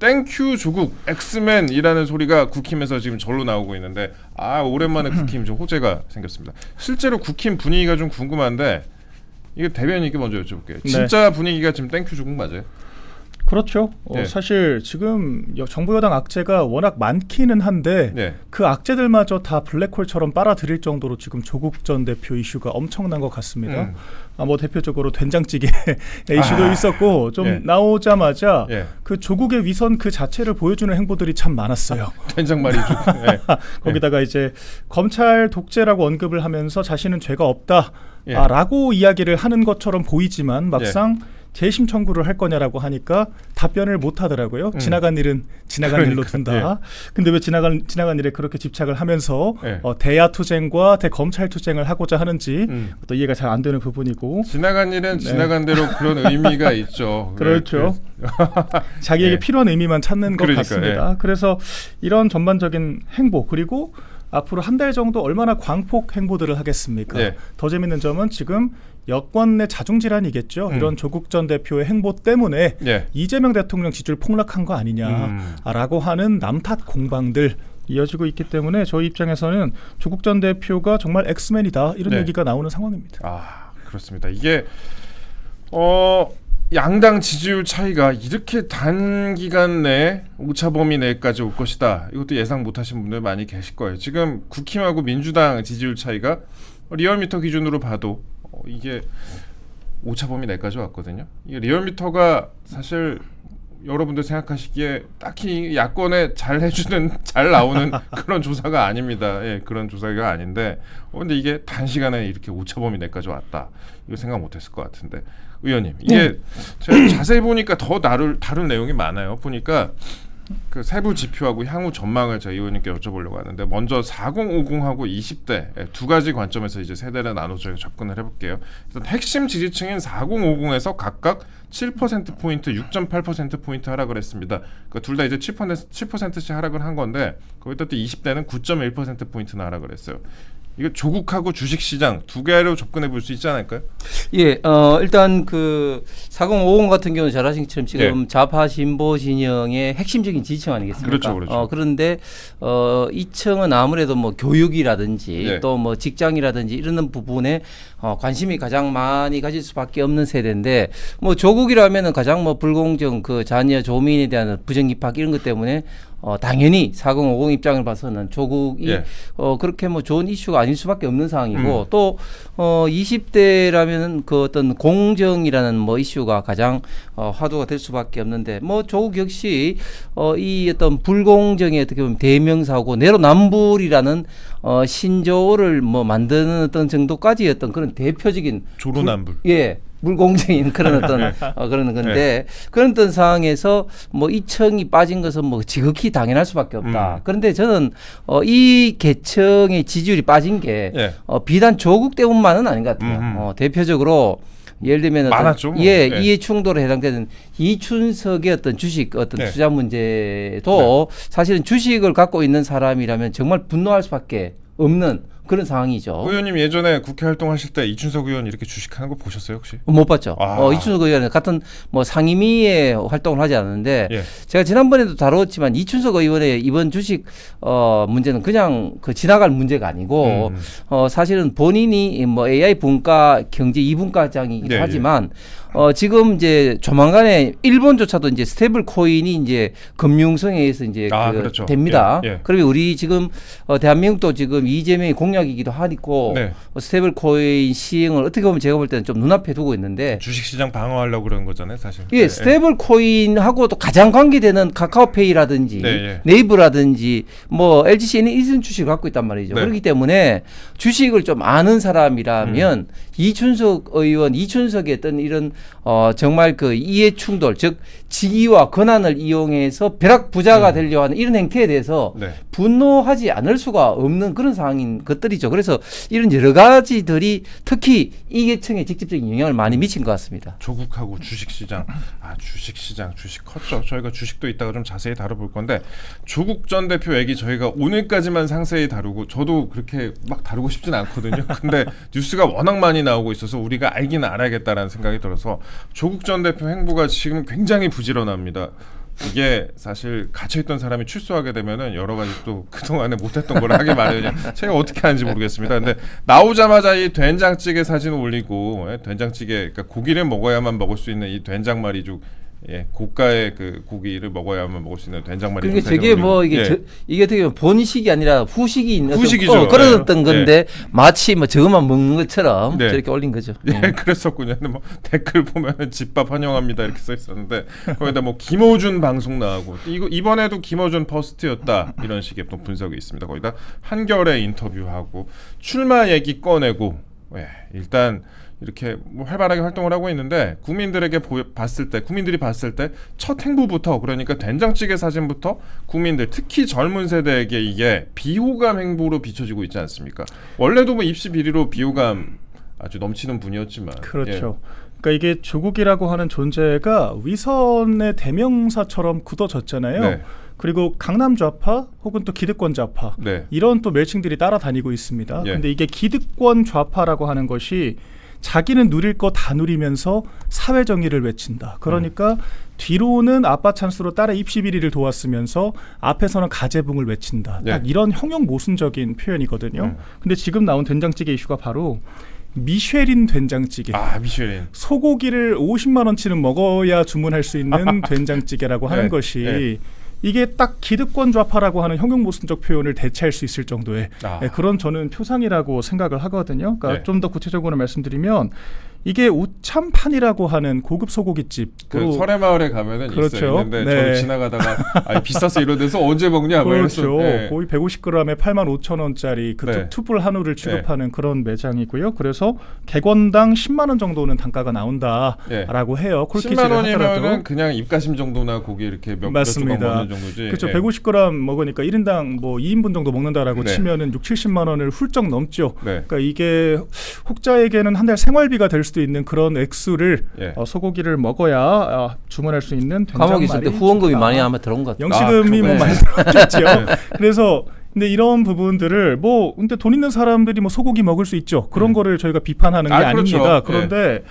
땡큐 조국 엑스맨이라는 소리가 국힘에서 지금 절로 나오고 있는데 오랜만에 국힘 좀 호재가 생겼습니다. 실제로 국힘 분위기가 좀 궁금한데 이게 대변인께 먼저 여쭤볼게요. 네. 진짜 분위기가 지금 땡큐 조국 맞아요? 그렇죠. 네. 사실 지금 정부 여당 악재가 워낙 많기는 한데 네. 그 악재들마저 다 블랙홀처럼 빨아들일 정도로 지금 조국 전 대표 이슈가 엄청난 것 같습니다. 뭐 대표적으로 된장찌개 이슈도 있었고 좀 예. 나오자마자 예. 그 조국의 위선 그 자체를 보여주는 행보들이 참 많았어요. 된장말이죠. 네. 거기다가 이제 검찰 독재라고 언급을 하면서 자신은 죄가 없다 예. 라고 이야기를 하는 것처럼 보이지만 막상 재심 청구를 할 거냐라고 하니까 답변을 못 하더라고요. 지나간 일은 지나간 일로 둔다. 근데 왜 지나간 일에 그렇게 집착을 하면서 대야투쟁과 대검찰투쟁을 하고자 하는지 또 이해가 잘 안 되는 부분이고. 지나간 일은 지나간 대로 그런 의미가 있죠. 그렇죠. 자기에게 필요한 의미만 찾는 것 같습니다. 그래서 이런 전반적인 행보 그리고 앞으로 한 달 정도 얼마나 광폭 행보들을 하겠습니까? 더 재밌는 점은 지금 여권 내 자중질환이겠죠. 이런 조국 전 대표의 행보 때문에 이재명 대통령 지지율 폭락한 거 아니냐라고 하는 남탓 공방들 이어지고 있기 때문에 저희 입장에서는 조국 전 대표가 정말 엑스맨이다 이런 얘기가 나오는 상황입니다. 그렇습니다. 이게 양당 지지율 차이가 이렇게 단기간 내에 오차범위 내까지 올 것이다. 이것도 예상 못하신 분들 많이 계실 거예요. 지금 국힘하고 민주당 지지율 차이가 리얼미터 기준으로 봐도 이게 오차범위 내까지 왔거든요. 이게 리얼미터가 사실 여러분들 생각하시기에 딱히 야권에 잘 해주는 잘 나오는 그런 조사가 아닙니다. 그런 조사가 아닌데 근데 이게 단시간에 이렇게 오차범위 내까지 왔다. 이거 생각 못했을 것 같은데 의원님 이게 제가 자세히 보니까 더 다룰 내용이 많아요. 보니까 그 세부 지표하고 향후 전망을 제가 의원님께 여쭤보려고 하는데 먼저 4050하고 20대 두 가지 관점에서 이제 세대를 나눠서 접근을 해볼게요. 일단 핵심 지지층인 4050에서 각각 7%포인트, 6.8%포인트 하락을 했습니다. 그러니까 둘 다 이제 7%씩 하락을 한 건데 거기다 또 20대는 9.1%포인트나 하락을 했어요. 이거 조국하고 주식시장 두 개로 접근해 볼 수 있지 않을까요? 일단 그 4050 같은 경우는 잘 아신 것처럼 지금 좌파 진보 진영의 핵심적인 지지층 아니겠습니까? 그렇죠. 그런데 이 층은 아무래도 뭐 교육이라든지 또 뭐 직장이라든지 이런 부분에 관심이 가장 많이 가질 수밖에 없는 세대인데 뭐 조국이라면은 가장 뭐 불공정 그 자녀 조민에 대한 부정 입학 이런 것 때문에 당연히 4050 입장을 봐서는 조국이 그렇게 뭐 좋은 이슈가 아닐 수밖에 없는 상황이고 또 20대라면은 그 어떤 공정이라는 뭐 이슈가 가장 화두가 될 수밖에 없는데 뭐 조국 역시 이 어떤 불공정의 어떻게 보면 대명사고 내로남불이라는 신조어를 뭐 만드는 어떤 정도까지 어떤 그런 대표적인 조로남불 불공정인 그런 어떤 그런 건데 그런 어떤 상황에서 뭐 이층이 빠진 것은 뭐 지극히 당연할 수밖에 없다. 그런데 저는 이 계층의 지지율이 빠진 게 비단 조국 때문만은 아닌 것 같아요. 대표적으로 예를 들면 많았죠. 이해 충돌에 해당되는 이춘석의 어떤 주식 투자 문제도 사실은 주식을 갖고 있는 사람이라면 정말 분노할 수밖에 없는 그런 상황이죠. 의원님 예전에 국회 활동하실 때 이춘석 의원 이렇게 주식하는 거 보셨어요 혹시? 못 봤죠. 이춘석 의원은 같은 뭐 상임위에 활동을 하지 않았는데 제가 지난번에도 다뤘지만 이춘석 의원의 이번 주식 문제는 그냥 그 지나갈 문제가 아니고 사실은 본인이 뭐 AI 분과 경제 2분과장이기도 하지만 지금 이제 조만간에 일본조차도 이제 스테이블 코인이 이제 금융성에 의해서 이제 됩니다. 그러면 우리 지금 대한민국도 지금 이재명이 공약이기도 하고 스테이블 코인 시행을 어떻게 보면 제가 볼 때는 좀 눈앞에 두고 있는데 주식시장 방어하려고 그러는 거잖아요, 사실. 스테이블 코인하고 또 가장 관계되는 카카오페이라든지 네이버라든지 뭐 LGC는 이런 주식을 갖고 있단 말이죠. 그렇기 때문에 주식을 좀 아는 사람이라면 이춘석 의원, 이춘석의 어떤 이런 정말 그 이해 충돌, 즉 직위와 권한을 이용해서 벼락부자가 되려고 하는 이런 행태에 대해서 분노하지 않을 수가 없는 그런 상황인 것들이죠. 그래서 이런 여러 가지들이 특히 이 계층에 직접적인 영향을 많이 미친 것 같습니다. 조국하고 주식시장, 주식 컸죠. 저희가 주식도 이따가 좀 자세히 다뤄볼 건데 조국 전 대표 얘기 저희가 오늘까지만 상세히 다루고 저도 그렇게 막 다루고 싶진 않거든요. 근데 뉴스가 워낙 많이 나오고 있어서 우리가 알기는 알아야겠다라는 생각이 들어서 조국 전 대표 행보가 지금 굉장히 부지런합니다. 이게 사실 갇혀있던 사람이 출소하게 되면은 여러 가지 또 그동안에 못했던 걸 하게 마련이냐. 제가 어떻게 하는지 모르겠습니다. 근데 나오자마자 이 된장찌개 사진 올리고 된장찌개 그러니까 고기를 먹어야만 먹을 수 있는 이 된장말이죽 고가의 그 고기를 먹어야만 먹을 수 있는 된장말이죽. 그러니까 되게 뭐 이게 이게 되게 본식이 아니라 후식이 있는 후식이죠. 그랬던 건데 마치 뭐 저것만 먹는 것처럼 저렇게 올린 거죠. 그랬었군요. 근데 뭐 댓글 보면은 집밥 환영합니다 이렇게 써 있었는데 거기다 뭐 김어준 방송 나오고 이번에도 김어준 퍼스트였다 이런 식의 또 분석이 있습니다. 거기다 한겨레 인터뷰하고 출마 얘기 꺼내고 일단 이렇게 뭐 활발하게 활동을 하고 있는데 국민들이 봤을 때 첫 행보부터 그러니까 된장찌개 사진부터 국민들 특히 젊은 세대에게 이게 비호감 행보로 비춰지고 있지 않습니까? 원래도 뭐 입시 비리로 비호감 아주 넘치는 분이었지만 그렇죠. 그러니까 이게 조국이라고 하는 존재가 위선의 대명사처럼 굳어졌잖아요. 네. 그리고 강남 좌파 혹은 또 기득권 좌파 이런 또 멸칭들이 따라다니고 있습니다. 근데 이게 기득권 좌파라고 하는 것이 자기는 누릴 거 다 누리면서 사회 정의를 외친다. 그러니까 뒤로는 아빠 찬스로 딸의 입시 비리를 도왔으면서 앞에서는 가재붕을 외친다. 딱 이런 형용 모순적인 표현이거든요. 근데 지금 나온 된장찌개 이슈가 바로 미쉐린 된장찌개. 미쉐린. 소고기를 50만 원치는 먹어야 주문할 수 있는 된장찌개라고 하는 것이 이게 딱 기득권 좌파라고 하는 형용 모순적 표현을 대체할 수 있을 정도의 그런 저는 표상이라고 생각을 하거든요. 그러니까 좀 더 구체적으로 말씀드리면 이게 우참판이라고 하는 고급 소고기집. 그 설해마을에 가면은 있어요. 있는데 저를 지나가다가 비싸서 이런 데서 언제 먹냐? 그렇죠. 거의 150g에 85,000원짜리 그 투불 한우를 취급하는 그런 매장이고요. 그래서 객원당 10만 원 정도는 단가가 나온다라고 해요. 10만 원이면은 그냥 입가심 정도나 고기 이렇게 몇 조각 먹는 정도지. 그렇죠. 150g 먹으니까 1인당 뭐 2인분 정도 먹는다라고 치면은 6, 70만 원을 훌쩍 넘죠. 그러니까 이게 혹자에게는 한 달 생활비가 될 수도 있는 그런 액수를 소고기를 먹어야 주문할 수 있는 된장말이. 감옥에 있을 때 후원금이 많이 아마 들어온 것 같아요. 영시금이 뭐 많이 들어왔겠죠. 그래서 근데 이런 부분들을 뭐 근데 돈 있는 사람들이 뭐 소고기 먹을 수 있죠. 그런 거를 저희가 비판하는 게 아닙니다. 그런데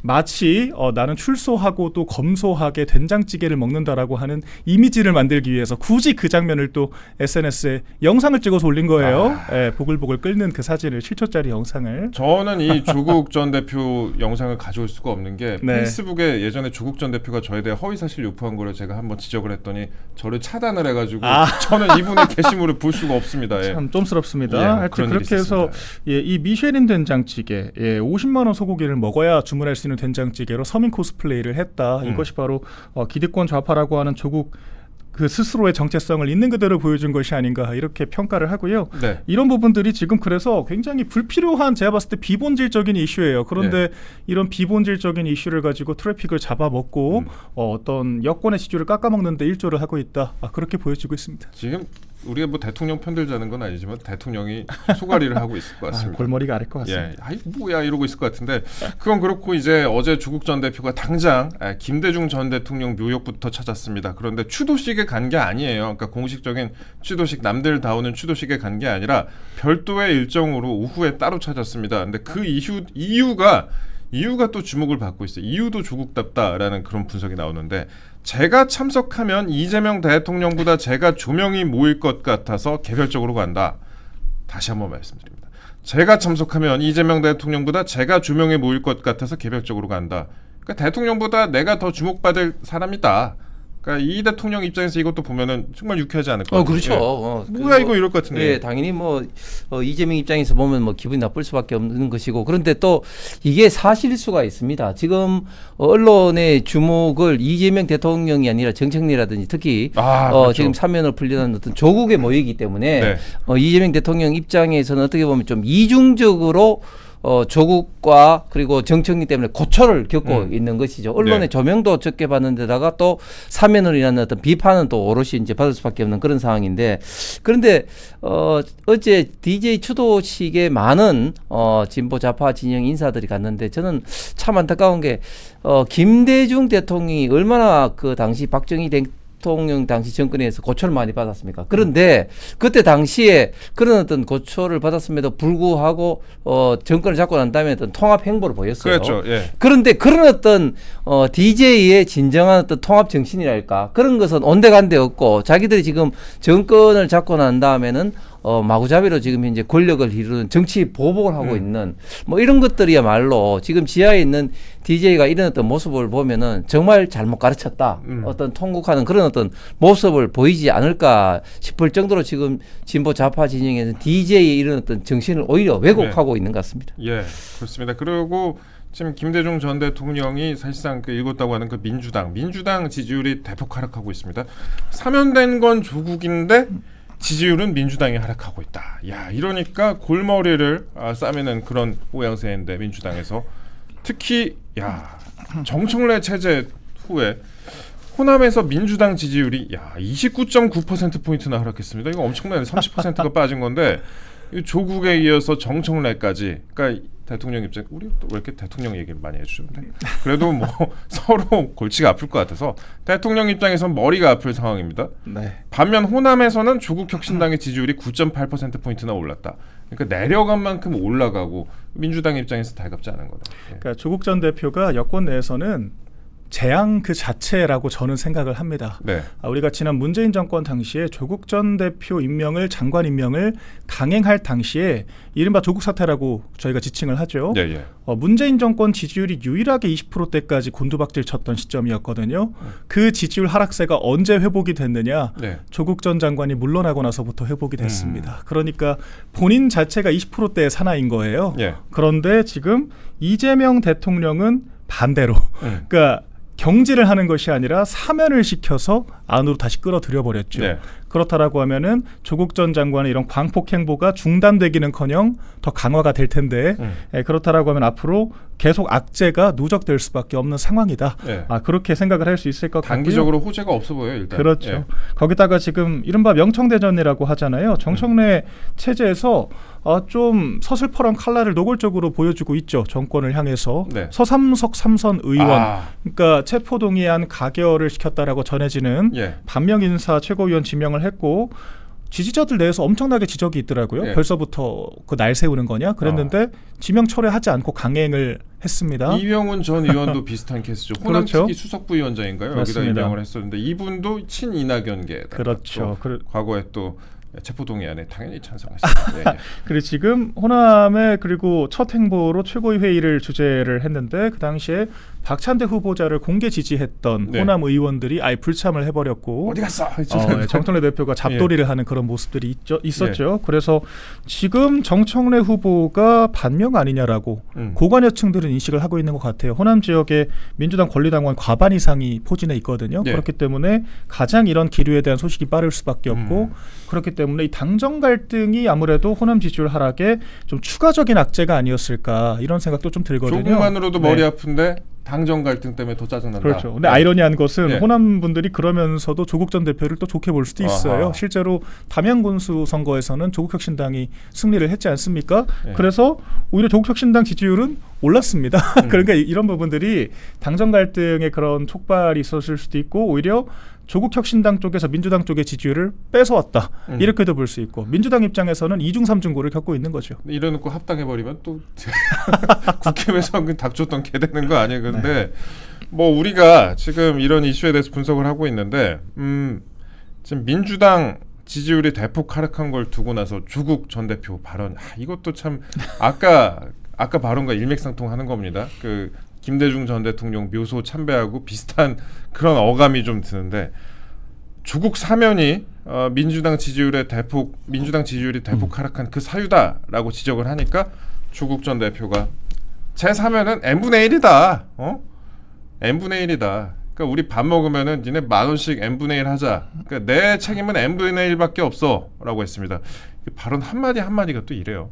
마치 나는 출소하고 또 검소하게 된장찌개를 먹는다라고 하는 이미지를 만들기 위해서 굳이 그 장면을 또 SNS에 영상을 찍어서 올린 거예요. 보글보글 끓는 그 사진을 7초짜리 영상을. 저는 이 조국 전 대표 영상을 가져올 수가 없는 게 페이스북에 예전에 조국 전 대표가 저에 대해 허위사실 유포한 거를 제가 한번 지적을 했더니 저를 차단을 해가지고 저는 이분의 게시물을 볼 수가 없습니다. 참 쫌스럽습니다. 하여튼 그렇게 해서 이 미쉐린 된장찌개 50만 원 소고기를 먹어야 주문할 수 있는 된장찌개로 서민 코스플레이를 했다. 이것이 바로 기득권 좌파라고 하는 조국 그 스스로의 정체성을 있는 그대로 보여준 것이 아닌가 이렇게 평가를 하고요. 이런 부분들이 지금 그래서 굉장히 불필요한 제가 봤을 때 비본질적인 이슈예요. 그런데 이런 비본질적인 이슈를 가지고 트래픽을 잡아먹고 어떤 여권의 지지를 깎아먹는 데 일조를 하고 있다. 그렇게 보여지고 있습니다. 지금 우리가 뭐 대통령 편들자는 건 아니지만 대통령이 소가리를 하고 있을 것 같습니다. 골머리가 아릴 것 같습니다. 뭐야 이러고 있을 것 같은데 그건 그렇고 이제 어제 조국 전 대표가 당장 김대중 전 대통령 묘역부터 찾았습니다. 그런데 추도식에 간 게 아니에요. 그러니까 공식적인 추도식 남들 다 오는 추도식에 간 게 아니라 별도의 일정으로 오후에 따로 찾았습니다. 근데 그 이유가 또 주목을 받고 있어요. 이유도 조국답다라는 그런 분석이 나오는데 제가 참석하면 이재명 대통령보다 제가 조명이 모일 것 같아서 개별적으로 간다. 다시 한번 말씀드립니다. 제가 참석하면 이재명 대통령보다 제가 조명이 모일 것 같아서 개별적으로 간다. 그러니까 대통령보다 내가 더 주목받을 사람이다. 그러니까 이 대통령 입장에서 이것도 보면은 정말 유쾌하지 않을 것 같아요. 그렇죠. 뭐야 이거 이럴 것 같은데. 당연히 뭐 이재명 입장에서 보면 뭐 기분이 나쁠 수밖에 없는 것이고 그런데 또 이게 사실일 수가 있습니다. 지금 언론의 주목을 이재명 대통령이 아니라 정청래라든지 특히 그렇죠. 지금 사면을 풀리는 어떤 조국의 모이기 때문에 이재명 대통령 입장에서는 어떻게 보면 좀 이중적으로 조국과 그리고 정청래 때문에 고초를 겪고 있는 것이죠. 언론의 조명도 적게 받는 데다가 또 사면으로 인한 어떤 비판은 또 오롯이 이제 받을 수밖에 없는 그런 상황인데 그런데 어제 DJ 추도식에 많은 진보 좌파 진영 인사들이 갔는데 저는 참 안타까운 게 김대중 대통령이 얼마나 그 당시 박정희 대통령 당시 정권에서 고초를 많이 받았습니까? 그런데 그때 당시에 그런 어떤 고초를 받았음에도 불구하고 정권을 잡고 난 다음에 어떤 통합 행보를 보였어요. 그렇죠. 예. 그런데 그런 어떤 DJ의 진정한 어떤 통합 정신이랄까 그런 것은 온데간데 없고 자기들이 지금 정권을 잡고 난 다음에는 마구잡이로 지금 현재 권력을 이루는 정치 보복을 하고 있는 뭐 이런 것들이야말로 지금 지하에 있는 DJ가 이런 어떤 모습을 보면은 정말 잘못 가르쳤다. 어떤 통곡하는 그런 어떤 모습을 보이지 않을까 싶을 정도로 지금 진보 좌파 진영에서 DJ의 이런 어떤 정신을 오히려 왜곡하고 있는 것 같습니다. 예, 그렇습니다. 그리고 지금 김대중 전 대통령이 사실상 그 읽었다고 하는 그 민주당 지지율이 대폭 하락하고 있습니다. 사면된 건 조국인데 지지율은 민주당이 하락하고 있다. 야, 이러니까 골머리를 싸매는 그런 모양새인데 민주당에서 특히 정청래 체제 후에 호남에서 민주당 지지율이 29.9%포인트나 하락했습니다. 이거 엄청나요. 30%가 빠진 건데 조국에 이어서 정청래까지. 그러니까 대통령 입장, 우리 또 왜 이렇게 대통령 얘기를 많이 해주는데 그래도 뭐 서로 골치가 아플 것 같아서 대통령 입장에선 머리가 아플 상황입니다. 네. 반면 호남에서는 조국 혁신당의 지지율이 9.8%포인트나 올랐다. 그러니까 내려간 만큼 올라가고 민주당 입장에서 달갑지 않은 거다. 예. 그러니까 조국 전 대표가 여권 내에서는 재앙 그 자체라고 저는 생각을 합니다. 네. 우리가 지난 문재인 정권 당시에 조국 전 대표 장관 임명을 강행할 당시에 이른바 조국 사태라고 저희가 지칭을 하죠. 예, 예. 문재인 정권 지지율이 유일하게 20%대까지 곤두박질 쳤던 시점이었거든요. 그 지지율 하락세가 언제 회복이 됐느냐? 네. 조국 전 장관이 물러나고 나서부터 회복이 됐습니다. 그러니까 본인 자체가 20%대의 사나이인 거예요. 예. 그런데 지금 이재명 대통령은 반대로 음. 그러니까 경질을 하는 것이 아니라 사면을 시켜서 안으로 다시 끌어들여 버렸죠. 네. 그렇다라고 하면은 조국 전 장관의 이런 광폭 행보가 중단되기는커녕 더 강화가 될 텐데 그렇다라고 하면 앞으로 계속 악재가 누적될 수밖에 없는 상황이다. 네. 그렇게 생각을 할 수 있을 것 같고요. 단기적으로 호재가 없어 보여요. 일단. 그렇죠. 예. 거기다가 지금 이른바 명청대전이라고 하잖아요. 정청래 체제에서 좀 서슬퍼런 칼날을 노골적으로 보여주고 있죠. 정권을 향해서. 네. 서삼석 3선 의원. 그러니까 체포동의안 가결을 시켰다라고 전해지는 예. 반명 인사 최고위원 지명을 했고 지지자들 내에서 엄청나게 지적이 있더라고요. 예. 벌써부터 그 날 세우는 거냐 그랬는데 지명 철회하지 않고 강행을 했습니다. 이병훈 전 의원도 비슷한 케이스죠. 호남 그렇죠. 특히 수석부위원장인가요? 맞습니다. 여기다 임명을 했었는데 이분도 친이낙연계. 그렇죠. 과거에 또 체포동의안에 당연히 찬성했습니다. 예, 예. 그리고 지금 호남의 그리고 첫 행보로 최고위 회의를 주재를 했는데 그 당시에 박찬대 후보자를 공개 지지했던 네. 호남 의원들이 아예 불참을 해버렸고 어디 갔어? 정청래 대표가 잡돌이를 하는 그런 모습들이 있었죠. 그래서 지금 정청래 후보가 반명 아니냐라고 고관여층들은 인식을 하고 있는 것 같아요. 호남 지역의 민주당 권리당원 과반 이상이 포진해 있거든요. 네. 그렇기 때문에 가장 이런 기류에 대한 소식이 빠를 수밖에 없고 그렇기 때문에 이 당정 갈등이 아무래도 호남 지지율 하락에 좀 추가적인 악재가 아니었을까 이런 생각도 좀 들거든요. 조금만으로도 네. 머리 아픈데 당정 갈등 때문에 더 짜증난다. 그렇죠. 근데 아이러니한 것은 네. 호남 분들이 그러면서도 조국 전 대표를 또 좋게 볼 수도 있어요. 아하. 실제로 담양군수 선거에서는 조국혁신당이 승리를 했지 않습니까? 네. 그래서 오히려 조국혁신당 지지율은 올랐습니다. 그러니까 이런 부분들이 당정 갈등의 그런 촉발이 있었을 수도 있고 오히려 조국혁신당 쪽에서 민주당 쪽의 지지율을 뺏어왔다. 이렇게도 볼 수 있고 민주당 입장에서는 이중 삼중고를 겪고 있는 거죠. 이래놓고 합당해버리면 또 국회에서 닥쳤던 개 되는 거 아니에요. 근데 뭐 우리가 지금 이런 이슈에 대해서 분석을 하고 있는데 지금 민주당 지지율이 대폭 하락한 걸 두고 나서 조국 전 대표 발언 이것도 참 아까 발언과 일맥상통하는 겁니다. 그 김대중 전 대통령 묘소 참배하고 비슷한 그런 어감이 좀 드는데 조국 사면이 민주당 지지율이 대폭 하락한 그 사유다라고 지적을 하니까 조국 전 대표가 제 사면은 n분의 1이다. n분의 1이다. 그러니까 우리 밥 먹으면은 니네 10,000원씩 n분의 1 하자. 그러니까 내 책임은 n분의 1밖에 없어라고 했습니다. 발언 한마디가 또 이래요.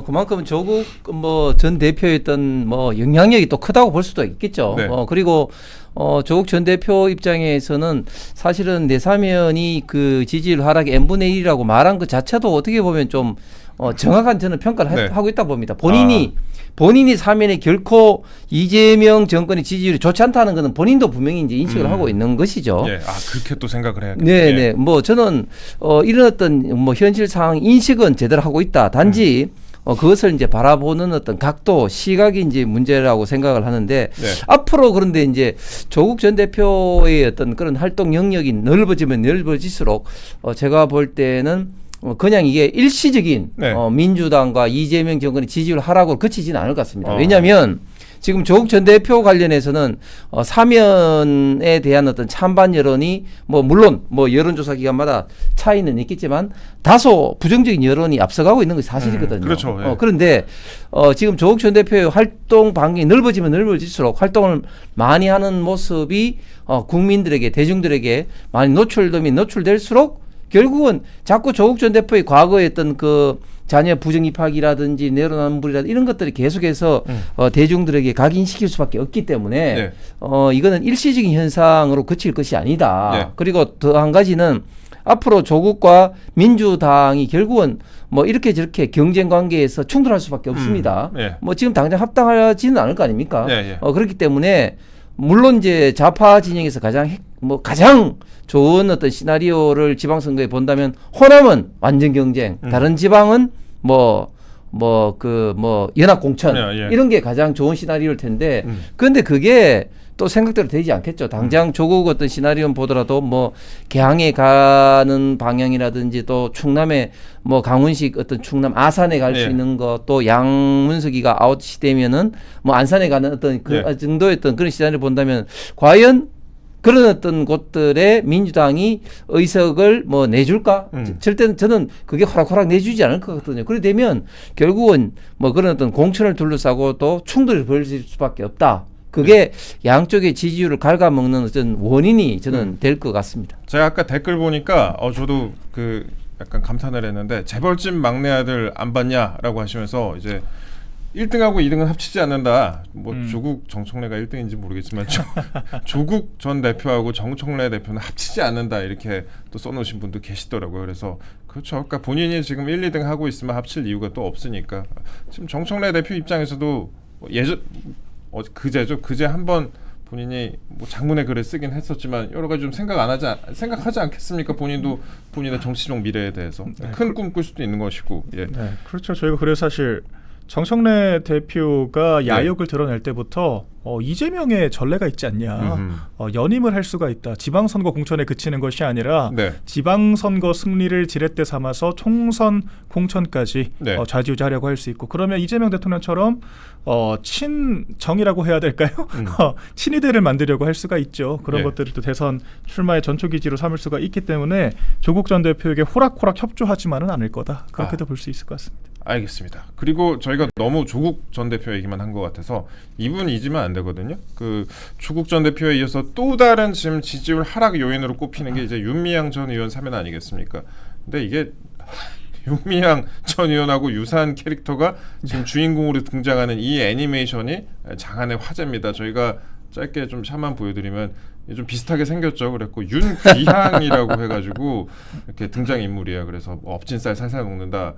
그만큼 조국 전 대표였던 영향력이 또 크다고 볼 수도 있겠죠. 네. 그리고 조국 전 대표 입장에서는 사실은 내사면이 그 지지율 하락이 n분의 1이라고 말한 것 자체도 어떻게 보면 좀 정확한 저는 평가를 네. 하고 있다 봅니다. 본인이 사면에 결코 이재명 정권의 지지율이 좋지 않다는 것은 본인도 분명히 이제 인식을 하고 있는 것이죠. 예. 그렇게 또 생각을 해야겠네요. 네네. 예. 뭐 저는 이런 어떤 뭐 현실 상황 인식은 제대로 하고 있다. 단지 그것을 이제 바라보는 어떤 각도, 시각이 이제 문제라고 생각을 하는데 네. 앞으로 그런데 이제 조국 전 대표의 어떤 그런 활동 영역이 넓어지면 넓어질수록 제가 볼 때는 그냥 이게 일시적인 네. 민주당과 이재명 정권의 지지율 하락으로 그치지는 않을 것 같습니다. 왜냐하면 지금 조국 전 대표 관련해서는 사면에 대한 어떤 찬반 여론이 뭐 물론 뭐 여론조사 기관마다 차이는 있겠지만 다소 부정적인 여론이 앞서가고 있는 것이 사실이거든요. 그렇죠. 예. 그런데 지금 조국 전 대표의 활동 반경이 넓어지면 넓어질수록 활동을 많이 하는 모습이 국민들에게 대중들에게 많이 노출되면 노출될수록 결국은 자꾸 조국 전 대표의 과거에 했던 그 자녀 부정 입학이라든지 내로남불이라든지 이런 것들이 계속해서 대중들에게 각인시킬 수밖에 없기 때문에 네. 이거는 일시적인 현상으로 그칠 것이 아니다. 네. 그리고 더 한 가지는 앞으로 조국과 민주당이 결국은 뭐 이렇게 저렇게 경쟁 관계에서 충돌할 수밖에 없습니다. 예. 뭐 지금 당장 합당하지는 않을 거 아닙니까? 예, 예. 그렇기 때문에 물론 이제 좌파 진영에서 가장 좋은 어떤 시나리오를 지방선거에 본다면 호남은 완전 경쟁, 다른 지방은 연합 공천 예, 예. 이런 게 가장 좋은 시나리오일 텐데 그런데 그게 또 생각대로 되지 않겠죠. 당장 조국 어떤 시나리오 보더라도 뭐 개항에 가는 방향이라든지 또 충남에 뭐 강훈식 어떤 충남 아산에 갈 수 예. 있는 것 또 양문석이가 아웃이 되면은 뭐 안산에 가는 어떤 그 예. 정도의 어떤 그런 시나리오를 본다면 과연 그런 어떤 곳들에 민주당이 의석을 뭐 내줄까? 절대 저는 그게 호락호락 내주지 않을 것 같거든요. 그래 되면 결국은 뭐 그런 어떤 공천을 둘러싸고 또 충돌이 벌어질 수밖에 없다. 그게 양쪽의 지지율을 갉아먹는 어떤 원인이 저는 될 것 같습니다. 제가 아까 댓글 보니까 저도 그 약간 감탄을 했는데 재벌집 막내 아들 안 봤냐라고 하시면서 이제 1등하고 2등은 합치지 않는다. 뭐 조국 정청래가 1등인지 모르겠지만 조국 전 대표하고 정청래 대표는 합치지 않는다 이렇게 또 써놓으신 분도 계시더라고요. 그래서 그렇죠. 그러니까 본인이 지금 1, 2등 하고 있으면 합칠 이유가 또 없으니까 지금 정청래 대표 입장에서도 그제 한번 본인이 뭐 장문의 글을 쓰긴 했었지만 여러 가지 좀 생각하지 않겠습니까? 본인도 본인의 정치적 미래에 대해서 큰 꿈 꿀 수도 있는 것이고. 예. 네, 그렇죠. 저희가 그래서 사실 정청래 대표가 네. 야욕을 드러낼 때부터 이재명의 전례가 있지 않냐. 연임을 할 수가 있다. 지방선거 공천에 그치는 것이 아니라 네. 지방선거 승리를 지렛대 삼아서 총선 공천까지 네. 좌지우지하려고 할 수 있고 그러면 이재명 대통령처럼 친정이라고 해야 될까요? 친이대를 만들려고 할 수가 있죠. 그런 네. 것들을 또 대선 출마의 전초기지로 삼을 수가 있기 때문에 조국 전 대표에게 호락호락 협조하지만은 않을 거다. 그렇게도 볼 수 있을 것 같습니다. 알겠습니다. 그리고 저희가 너무 조국 전 대표 얘기만 한 것 같아서 이분 잊으면 안 되거든요. 그 조국 전 대표에 이어서 또 다른 지금 지지율 하락 요인으로 꼽히는 게 이제 윤미향 전 의원 사면 아니겠습니까? 근데 이게 윤미향 전 의원하고 유사한 캐릭터가 지금 주인공으로 등장하는 이 애니메이션이 장안의 화제입니다. 저희가 짧게 좀 샷만 보여드리면 좀 비슷하게 생겼죠. 그랬고 윤귀향이라고 해가지고 이렇게 등장 인물이에요. 그래서 엎진 쌀 살살 녹는다.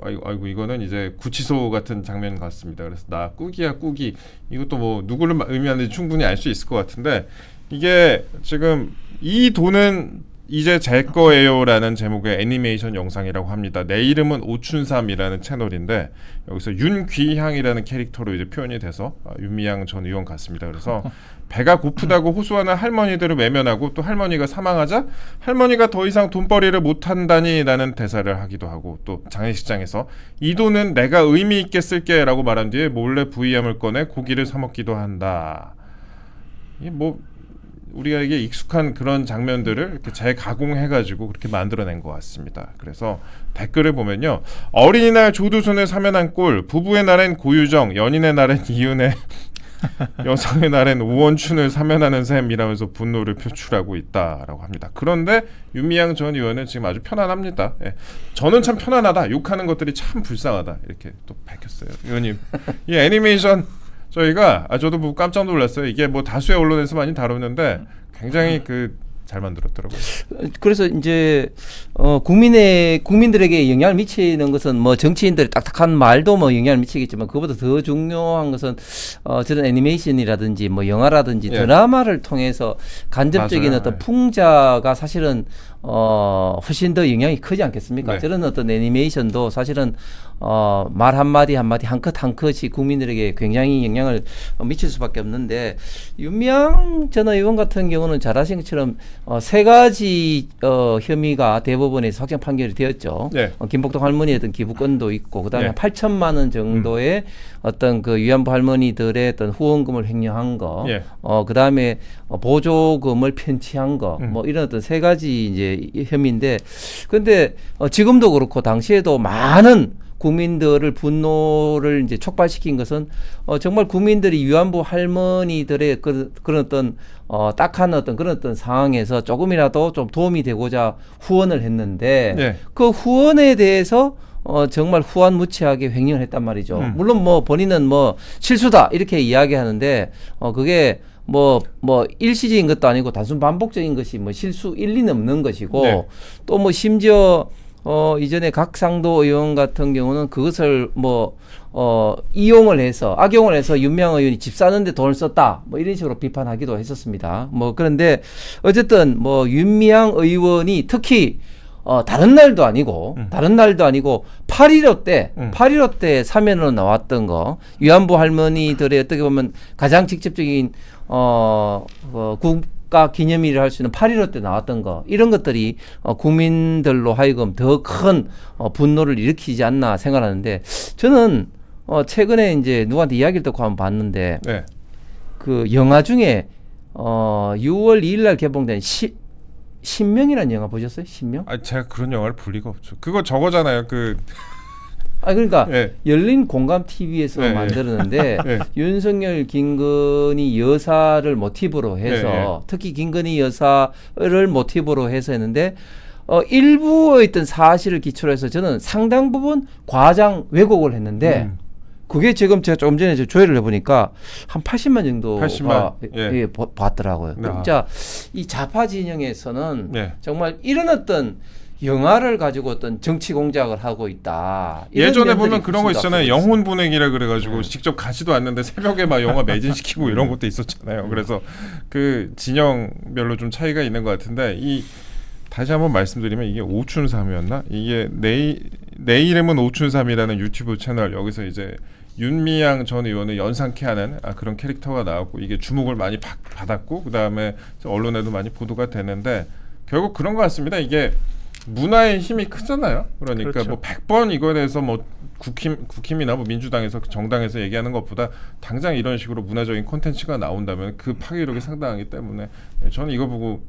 아이고 이거는 이제 구치소 같은 장면 같습니다. 그래서 나 꾸기야 꾸기 이것도 뭐 누구를 의미하는지 충분히 알 수 있을 것 같은데 이게 지금 이 돈은 이제 제 거예요라는 제목의 애니메이션 영상이라고 합니다. 내 이름은 오춘삼이라는 채널인데 여기서 윤귀향이라는 캐릭터로 이제 표현이 돼서 윤미향 전 의원 같습니다. 그래서 배가 고프다고 호소하는 할머니들을 외면하고 또 할머니가 사망하자 할머니가 더 이상 돈벌이를 못한다니라는 대사를 하기도 하고 또 장례식장에서 이 돈은 내가 의미 있게 쓸게라고 말한 뒤에 몰래 부위암을 꺼내 고기를 사 먹기도 한다. 이게 뭐 우리에게 익숙한 그런 장면들을 이렇게 재가공해가지고 그렇게 만들어낸 것 같습니다. 그래서 댓글을 보면요. 어린이날 조두순을 사면한 꼴, 부부의 날엔 고유정, 연인의 날엔 이은혜, 여성의 날엔 오원춘을 사면하는 셈이라면서 분노를 표출하고 있다라고 합니다. 그런데 윤미향 전 의원은 지금 아주 편안합니다. 예. 저는 참 편안하다. 욕하는 것들이 참 불쌍하다. 이렇게 또 밝혔어요. 의원님, 이 애니메이션 저희가 저도 보고 깜짝 놀랐어요. 이게 뭐 다수의 언론에서 많이 다루는데 굉장히 잘 만들었더라고요. 그래서 이제 국민들에게 영향을 미치는 것은 뭐 정치인들의 딱딱한 말도 뭐 영향을 미치겠지만 그보다 더 중요한 것은 저런 애니메이션이라든지 뭐 영화라든지 드라마를 통해서 간접적인 맞아요. 어떤 풍자가 사실은 훨씬 더 영향이 크지 않겠습니까? 네. 저런 어떤 애니메이션도 사실은 말 한마디 한마디 한 컷 한 컷이 국민들에게 굉장히 영향을 미칠 수밖에 없는데 윤미향 전 의원 같은 경우는 잘하신 것처럼 세 가지 혐의가 대법원에서 확정 판결이 되었죠. 네. 김복동 할머니의 어떤 기부권도 있고 그다음에 네. 8천만 원 정도의 어떤 그 위안부 할머니들의 어떤 후원금을 횡령한 거, 예. 그다음에 보조금을 편취한 거, 뭐 이런 어떤 세 가지 이제 혐의인데, 근데 지금도 그렇고 당시에도 많은 국민들을 분노를 이제 촉발시킨 것은 정말 국민들이 위안부 할머니들의 그런 어떤 딱한 어떤 그런 어떤 상황에서 조금이라도 좀 도움이 되고자 후원을 했는데 네. 그 후원에 대해서 정말 후안무치하게 횡령을 했단 말이죠. 물론 뭐 본인은 뭐 실수다 이렇게 이야기하는데 그게 뭐 일시적인 것도 아니고 단순 반복적인 것이 뭐 실수 일리는 없는 것이고 네. 또 뭐 심지어 이전에 각상도 의원 같은 경우는 그것을 이용을 해서 악용을 해서 윤미향 의원이 집 사는데 돈을 썼다 뭐 이런 식으로 비판하기도 했었습니다. 뭐 그런데 어쨌든 뭐 윤미향 의원이 특히 다른 날도 아니고 8.15 때 사면으로 나왔던 거 위안부 할머니들의 어떻게 보면 가장 직접적인 국가 기념일을 할 수 있는 8.15 때 나왔던 거 이런 것들이 국민들로 하여금 더 큰 분노를 일으키지 않나 생각하는데 저는 최근에 이제 누구한테 이야기를 듣고 한번 봤는데 네. 그 영화 중에 6월 2일 날 개봉된 신명이라는 영화 보셨어요? 신명? 제가 그런 영화를 볼 리가 없죠. 그거 저거잖아요. 그러니까 예. 열린 공감 TV에서 예, 예. 만들었는데 예. 윤석열, 김건희 여사를 모티브로 해서 예, 예. 특히 김건희 여사를 모티브로 해서 했는데 일부의 어떤 사실을 기초로 해서 저는 상당 부분 과장 왜곡을 했는데 그게 지금 제가 조금 전에 조회를 해보니까 한 80만 정도가 80만, 예. 봤더라고요. 네. 진짜 이 좌파 진영에서는 네. 정말 이런 어떤 영화를 가지고 어떤 정치 공작을 하고 있다. 이런 예전에 면들이 보면 그런 거 훨씬 더 있잖아요. 앞서고 있습니다. 영혼 분해기라 그래가지고 직접 가지도 않는데 새벽에 막 영화 매진시키고 이런 것도 있었잖아요. 그래서 그 진영별로 좀 차이가 있는 것 같은데 다시 한번 말씀드리면 이게 오춘삼이었나? 이게 내 이름은 오춘삼이라는 유튜브 채널 여기서 이제 윤미향 전 의원을 연상케 하는 그런 캐릭터가 나왔고 이게 주목을 많이 받았고 그 다음에 언론에도 많이 보도가 되는데 결국 그런 것 같습니다. 이게 문화의 힘이 크잖아요. 그러니까 그렇죠. 뭐 100번 이거에 대해서 뭐 국힘이나 뭐 민주당에서 정당에서 얘기하는 것보다 당장 이런 식으로 문화적인 콘텐츠가 나온다면 그 파괴력이 상당하기 때문에 저는 이거 보고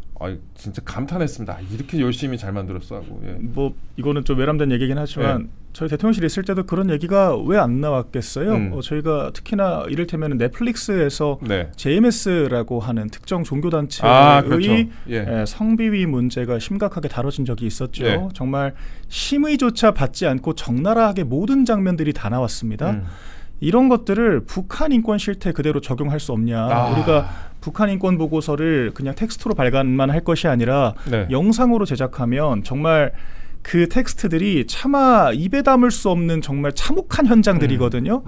진짜 감탄했습니다. 이렇게 열심히 잘 만들었어 하고. 예. 뭐 이거는 좀 외람된 얘기긴 하지만 저희 대통령실에 있을 때도 그런 얘기가 왜 안 나왔겠어요? 저희가 특히나 이를테면 넷플릭스에서 네. JMS라고 하는 특정 종교단체의 그렇죠. 예. 성비위 문제가 심각하게 다뤄진 적이 있었죠. 네. 정말 심의조차 받지 않고 적나라하게 모든 장면들이 다 나왔습니다. 이런 것들을 북한 인권 실태 그대로 적용할 수 없냐. 우리가 북한 인권 보고서를 그냥 텍스트로 발간만 할 것이 아니라 네. 영상으로 제작하면 정말 그 텍스트들이 차마 입에 담을 수 없는 정말 참혹한 현장들이거든요.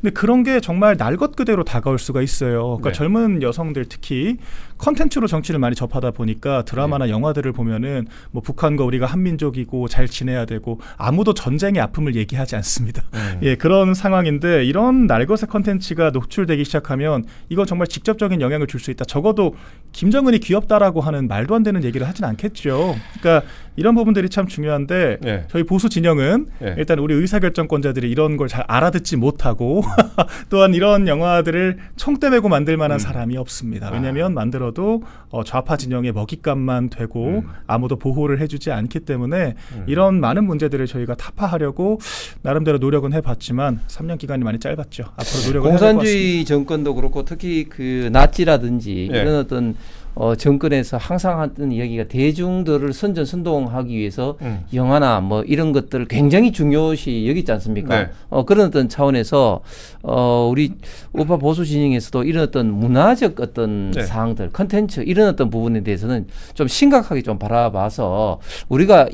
근데 그런 게 정말 날 것 그대로 다가올 수가 있어요. 그러니까 네. 젊은 여성들 특히 컨텐츠로 정치를 많이 접하다 보니까 드라마나 영화들을 보면은 뭐 북한과 우리가 한민족이고 잘 지내야 되고 아무도 전쟁의 아픔을 얘기하지 않습니다. 예, 그런 상황인데 이런 날것의 컨텐츠가 노출되기 시작하면 이건 정말 직접적인 영향을 줄 수 있다. 적어도 김정은이 귀엽다라고 하는 말도 안 되는 얘기를 하진 않겠죠. 그러니까 이런 부분들이 참 중요한데 저희 보수 진영은 일단 우리 의사결정권자들이 이런 걸 잘 알아듣지 못하고 또한 이런 영화들을 총대 메고 만들 만한 사람이 없습니다. 왜냐하면 만들어도 좌파 진영의 먹잇감만 되고 아무도 보호를 해주지 않기 때문에 이런 많은 문제들을 저희가 타파하려고 나름대로 노력은 해봤지만 3년 기간이 많이 짧았죠. 앞으로 노력을 해야 될 것 같습니다. 공산주의 정권도 그렇고 특히 그 나치라든지 이런 어떤 정권에서 항상 하던 이야기가 대중들을 선전선동하기 위해서 영화나 뭐 이런 것들을 굉장히 중요시 여기지 않습니까? 네. 그런 어떤 차원에서 우리 우파 보수 진영에서도 이런 어떤 문화적 어떤 네. 사항들, 컨텐츠 이런 어떤 부분에 대해서는 좀 심각하게 좀 바라봐서 우리가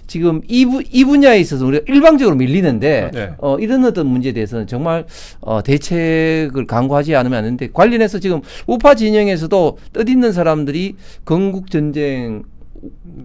지금 이 분야에 있어서 우리가 일방적으로 밀리는데 네. 이런 어떤 문제에 대해서는 정말 대책을 강구하지 않으면 안 되는데 관련해서 지금 우파 진영에서도 뜻있는 사람들이 건국 전쟁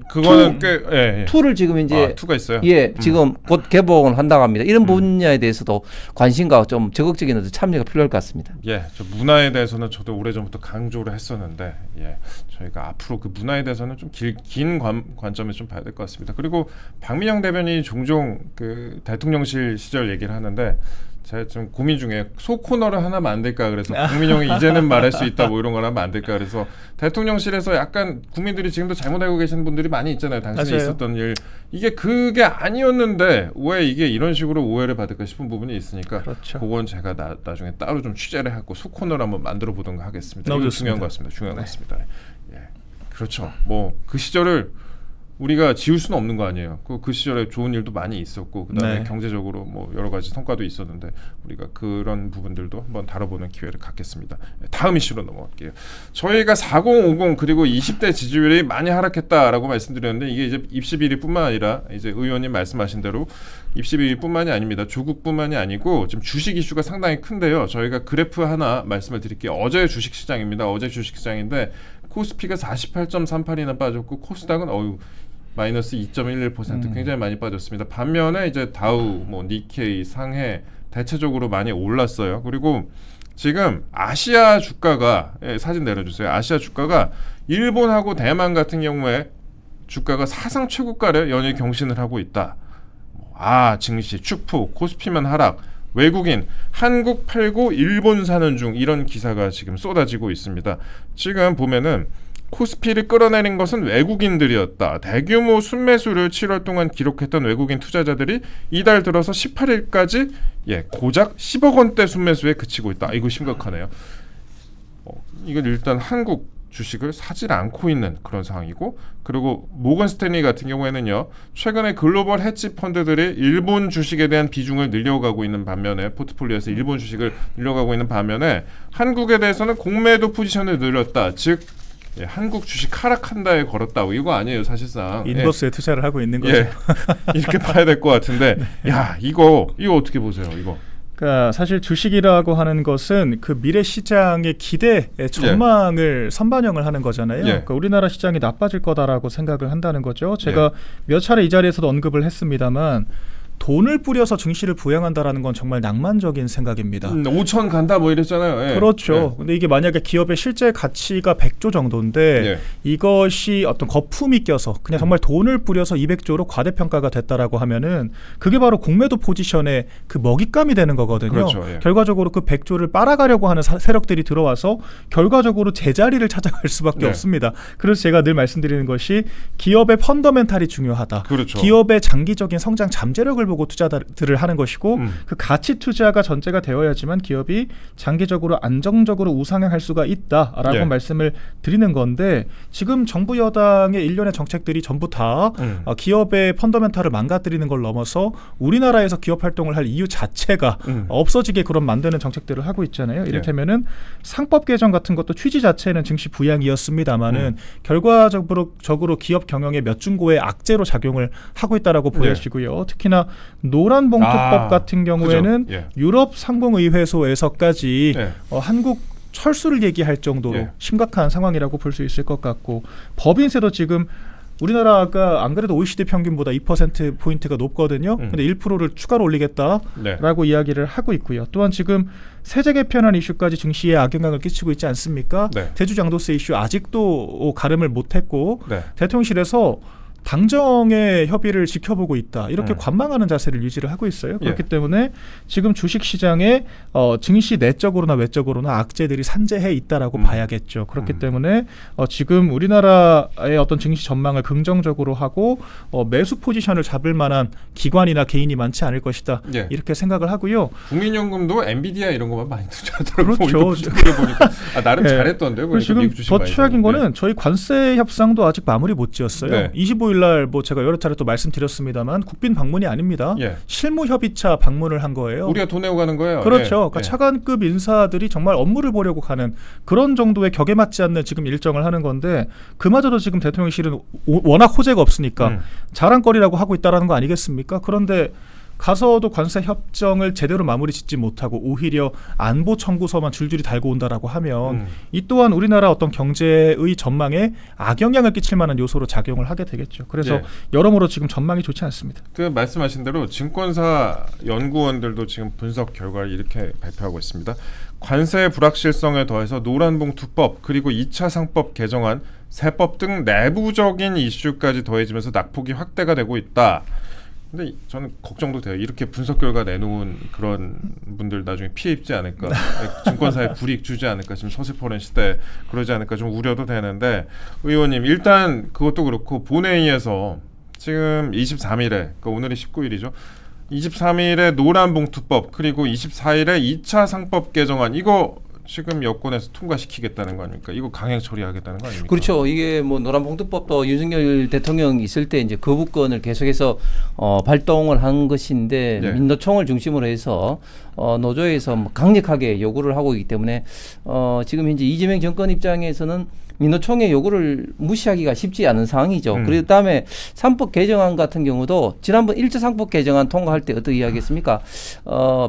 그거는 꽤 2를 지금 이제 2가 있어요. 지금 곧 개봉을 한다고 합니다. 이런 분야에 대해서도 관심과 좀 적극적인 어떤 참여가 필요할 것 같습니다. 예, 저 문화에 대해서는 저도 오래전부터 강조를 했었는데, 예, 저희가 앞으로 그 문화에 대해서는 좀 긴 관점에서 좀 봐야 될 것 같습니다. 그리고 박민영 대변인이 종종 그 대통령실 시절 얘기를 하는데, 제가 좀 고민 중에 소 코너를 하나 만들까 그래서 박민영이 이제는 말할 수 있다 뭐 이런 걸 하면 안 될까 그래서 대통령실에서 약간 국민들이 지금도 잘못 알고 계시는 분들이 많이 있잖아요. 당시에 맞아요. 있었던 일 이게 그게 아니었는데 왜 이게 이런 식으로 오해를 받을까 싶은 부분이 있으니까 그렇죠. 그건 제가 나중에 따로 좀 취재를 하고 소 코너를 한번 만들어 보던가 하겠습니다. 너무 이거 좋습니다. 중요한 것 같습니다. 중요한 것 같습니다. 예, 그렇죠. 뭐 그 시절을 우리가 지울 수는 없는 거 아니에요. 그 시절에 좋은 일도 많이 있었고 그다음에 네. 경제적으로 뭐 여러 가지 성과도 있었는데 우리가 그런 부분들도 한번 다뤄보는 기회를 갖겠습니다. 다음 이슈로 넘어갈게요. 저희가 4050 그리고 20대 지지율이 많이 하락했다라고 말씀드렸는데 이게 이제 입시 비리뿐만 아니라 이제 의원님 말씀하신 대로 입시 비리뿐만이 아닙니다. 조국뿐만이 아니고 지금 주식 이슈가 상당히 큰데요. 저희가 그래프 하나 말씀을 드릴게요. 어제 주식 시장입니다. 어제 주식 시장인데 코스피가 48.38이나 빠졌고 코스닥은 마이너스 2.11% 굉장히 많이 빠졌습니다. 반면에 이제 다우, 뭐 니케이, 상해 대체적으로 많이 올랐어요. 그리고 지금 아시아 주가가 사진 내려주세요. 아시아 주가가 일본하고 대만 같은 경우에 주가가 사상 최고가를 연일 경신을 하고 있다. 증시 축폭, 코스피만 하락. 외국인 한국 팔고 일본 사는 중 이런 기사가 지금 쏟아지고 있습니다. 지금 보면은 코스피를 끌어내린 것은 외국인들이었다. 대규모 순매수를 7월 동안 기록했던 외국인 투자자들이 이달 들어서 18일까지 고작 10억 원대 순매수에 그치고 있다. 이거 심각하네요. 이건 일단 한국 주식을 사질 않고 있는 그런 상황이고, 그리고 모건 스탠리 같은 경우에는요, 최근에 글로벌 헤지 펀드들이 일본 주식에 대한 비중을 늘려가고 있는 반면에, 포트폴리오에서 일본 주식을 늘려가고 있는 반면에 한국에 대해서는 공매도 포지션을 늘렸다. 즉 한국 주식 하락한다에 걸었다. 이거 아니에요, 사실상. 인버스에 투자를 하고 있는 거죠. 이렇게 봐야 될 것 같은데, 이거 어떻게 보세요, 이거? 그러니까 사실 주식이라고 하는 것은 그 미래 시장의 기대, 전망을 선반영을 하는 거잖아요. 그러니까 우리나라 시장이 나빠질 거다라고 생각을 한다는 거죠. 제가 몇 차례 이 자리에서도 언급을 했습니다만 돈을 뿌려서 증시를 부양한다라는 건 정말 낭만적인 생각입니다. 5천 간다 뭐 이랬잖아요. 그렇죠. 근데 이게 만약에 기업의 실제 가치가 100조 정도인데 이것이 어떤 거품이 껴서 그냥 정말 돈을 뿌려서 200조로 과대평가가 됐다라고 하면은 그게 바로 공매도 포지션의 그 먹잇감이 되는 거거든요. 그렇죠. 결과적으로 그 100조를 빨아가려고 하는 세력들이 들어와서 결과적으로 제자리를 찾아갈 수밖에 없습니다. 그래서 제가 늘 말씀드리는 것이 기업의 펀더멘탈이 중요하다. 그렇죠. 기업의 장기적인 성장 잠재력을 보고 투자들을 하는 것이고 그 가치 투자가 전제가 되어야지만 기업이 장기적으로 안정적으로 우상향할 수가 있다라고 말씀을 드리는 건데, 지금 정부 여당의 일련의 정책들이 전부 다 기업의 펀더멘탈을 망가뜨리는 걸 넘어서 우리나라에서 기업 활동을 할 이유 자체가 없어지게 그런 만드는 정책들을 하고 있잖아요. 이를테면은 상법 개정 같은 것도 취지 자체는 증시 부양이었습니다만은 결과적으로 기업 경영에 몇 중고의 악재로 작용을 하고 있다라고 보여지고요. 특히나 노란봉투법 같은 경우에는 유럽 상공의회소에서까지 한국 철수를 얘기할 정도로 심각한 상황이라고 볼 수 있을 것 같고, 법인세도 지금 우리나라가 안 그래도 OECD 평균보다 2%포인트가 높거든요. 근데 1%를 추가로 올리겠다라고 이야기를 하고 있고요. 또한 지금 세제 개편안 이슈까지 증시에 악영향을 끼치고 있지 않습니까? 대주장도세 이슈 아직도 가름을 못했고 대통령실에서 당정의 협의를 지켜보고 있다 이렇게 음. 관망하는 자세를 유지를 하고 있어요. 그렇기 예. 때문에 지금 주식시장에 증시 내적으로나 외적으로나 악재들이 산재해 있다라고 봐야겠죠. 그렇기 때문에 지금 우리나라의 어떤 증시 전망을 긍정적으로 하고 매수 포지션을 잡을 만한 기관이나 개인이 많지 않을 것이다. 예. 이렇게 생각을 하고요. 국민연금도 엔비디아 이런 것만 많이 투자하더라고요. 그렇죠. 보니까 나름 네. 잘했던데요. 그리고 지금 더 최악인 거는 저희 관세 협상도 아직 마무리 못 지었어요. 네. 25일 날 뭐 제가 여러 차례 또 말씀드렸습니다만 국빈 방문이 아닙니다. 예. 실무 협의차 방문을 한 거예요. 우리가 돈 내고 가는 거예요. 그렇죠. 예. 그러니까 예. 차관급 인사들이 정말 업무를 보려고 가는 그런 정도의 격에 맞지 않는 지금 일정을 하는 건데 그마저도 지금 대통령실은 워낙 호재가 없으니까 자랑거리라고 하고 있다라는 거 아니겠습니까? 그런데 가서도 관세 협정을 제대로 마무리 짓지 못하고 오히려 안보 청구서만 줄줄이 달고 온다라고 하면 이 또한 우리나라 어떤 경제의 전망에 악영향을 끼칠 만한 요소로 작용을 하게 되겠죠. 그래서 예. 여러모로 지금 전망이 좋지 않습니다. 그 말씀하신 대로 증권사 연구원들도 지금 분석 결과를 이렇게 발표하고 있습니다. 관세 불확실성에 더해서 노란봉투법 그리고 2차 상법 개정안, 세법 등 내부적인 이슈까지 더해지면서 낙폭이 확대가 되고 있다. 근데 저는 걱정도 돼요. 이렇게 분석 결과 내놓은 그런 분들 나중에 피해 입지 않을까, 증권사에 불이익 주지 않을까, 지금 서슬퍼런 시대 그러지 않을까 좀 우려도 되는데 의원님 일단 그것도 그렇고 본회의에서 지금 23일에 그러니까 오늘이 19일이죠. 23일에 노란봉투법 그리고 24일에 2차 상법 개정안 이거 지금 여권에서 통과시키겠다는 거 아닙니까? 이거 강행 처리하겠다는 거 아닙니까? 그렇죠. 이게 뭐 노란봉투법도 윤석열 대통령 있을 때 이제 거부권을 계속해서 발동을 한 것인데 네. 민노총을 중심으로 해서 노조에서 뭐 강력하게 요구를 하고 있기 때문에 지금 현재 이재명 정권 입장에서는 민노총의 요구를 무시하기가 쉽지 않은 상황이죠. 그리고 그다음에 상법 개정안 같은 경우도 지난번 1차 상법 개정안 통과할 때 어떻게 이야기했습니까?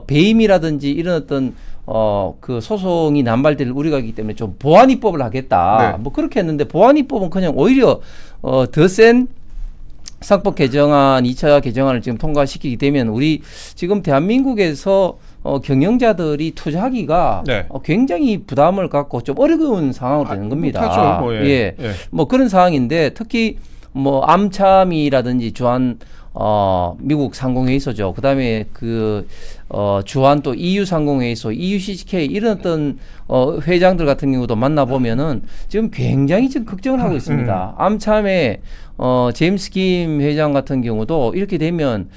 배임이라든지 이런 어떤 그 소송이 남발될 우려가 있기 때문에 좀 보완 입법을 하겠다. 네. 뭐 그렇게 했는데 보완 입법은 그냥 오히려 더 센 상법 개정안, 2차 개정안을 지금 통과시키게 되면 우리 지금 대한민국에서 경영자들이 투자하기가 네. 굉장히 부담을 갖고 좀 어려운 상황으로 되는 겁니다. 못하죠. 뭐, 예. 예. 뭐 그런 상황인데 특히 뭐 암참이라든지 주한 미국 상공회의소죠. 그다음에 그 주한 또 EU 상공회의소, EUCCK 이런 어떤 회장들 같은 경우도 만나 보면은 지금 굉장히 지금 걱정을 하고 있습니다. 암참에 제임스 김 회장 같은 경우도 이렇게 되면